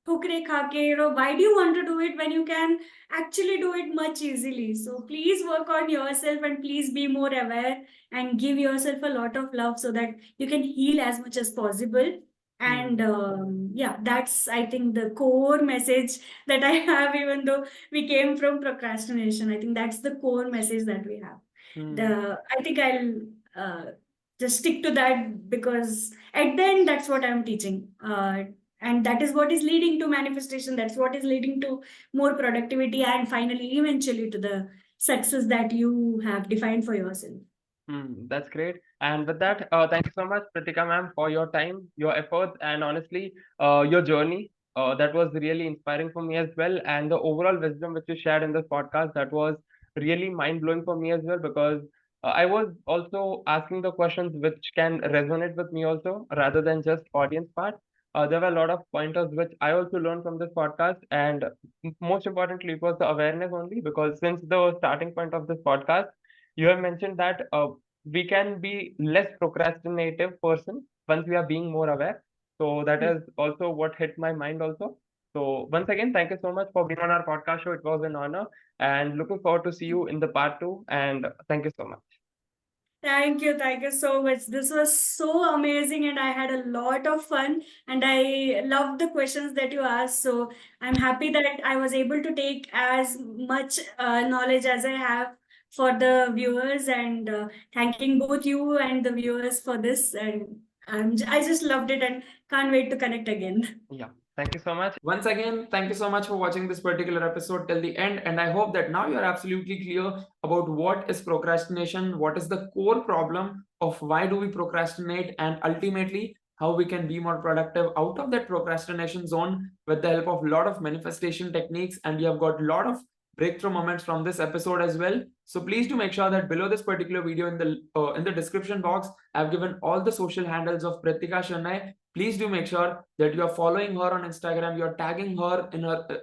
khukre khake, why do you want to do it when you can actually do it much easily? So please work on yourself and please be more aware and give yourself a lot of love so that you can heal as much as possible. And yeah, that's, I think, the core message that I have, even though we came from procrastination. I think that's the core message that we have. I think I'll just stick to that because at the end, that's what I'm teaching. And that is what is leading to manifestation. That's what is leading to more productivity and finally, eventually, to the success that you have defined for yourself. That's great. And with that, thank you so much, Preethika ma'am, for your time, your efforts, and honestly, your journey. That was really inspiring for me as well. And the overall wisdom which you shared in this podcast, that was really mind blowing for me as well, because I was also asking the questions which can resonate with me also, rather than just audience part. There were a lot of pointers which I also learned from this podcast, and most importantly, it was the awareness only, because since the starting point of this podcast, you have mentioned that we can be less procrastinative person once we are being more aware. So that is also what hit my mind also. So once again, thank you so much for being on our podcast show. It was an honor, and looking forward to see you in the part 2. And thank you so much. Thank you. Thank you so much. This was so amazing and I had a lot of fun and I loved the questions that you asked. So I'm happy that I was able to take as much knowledge as I have for the viewers, and thanking both you and the viewers for this. And I just loved it and can't wait to connect again. Yeah. Thank you so much. Once again, thank you so much for watching this particular episode till the end. And I hope that now you're absolutely clear about what is procrastination, what is the core problem of why do we procrastinate, and ultimately how we can be more productive out of that procrastination zone with the help of a lot of manifestation techniques. And we have got a lot of breakthrough moments from this episode as well. So please do make sure that below this particular video in the description box, I've given all the social handles of Preethika Shenoy. Please do make sure that you are following her on Instagram, you're tagging her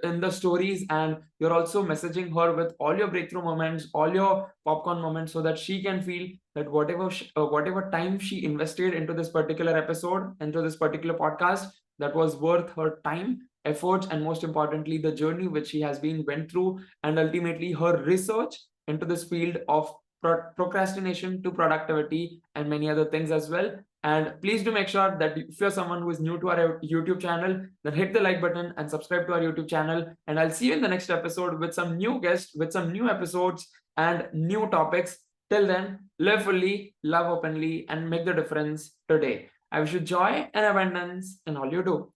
in the stories, and you're also messaging her with all your breakthrough moments, all your popcorn moments, so that she can feel that whatever time she invested into this particular episode, into this particular podcast, that was worth her time, efforts, and most importantly, the journey which she has been went through, and ultimately her research into this field of procrastination to productivity and many other things as well. And please do make sure that if you're someone who is new to our YouTube channel, then hit the like button and subscribe to our YouTube channel. And I'll see you in the next episode with some new guests, with some new episodes and new topics. Till then, live fully, love openly, and make the difference today. I wish you joy and abundance in all you do.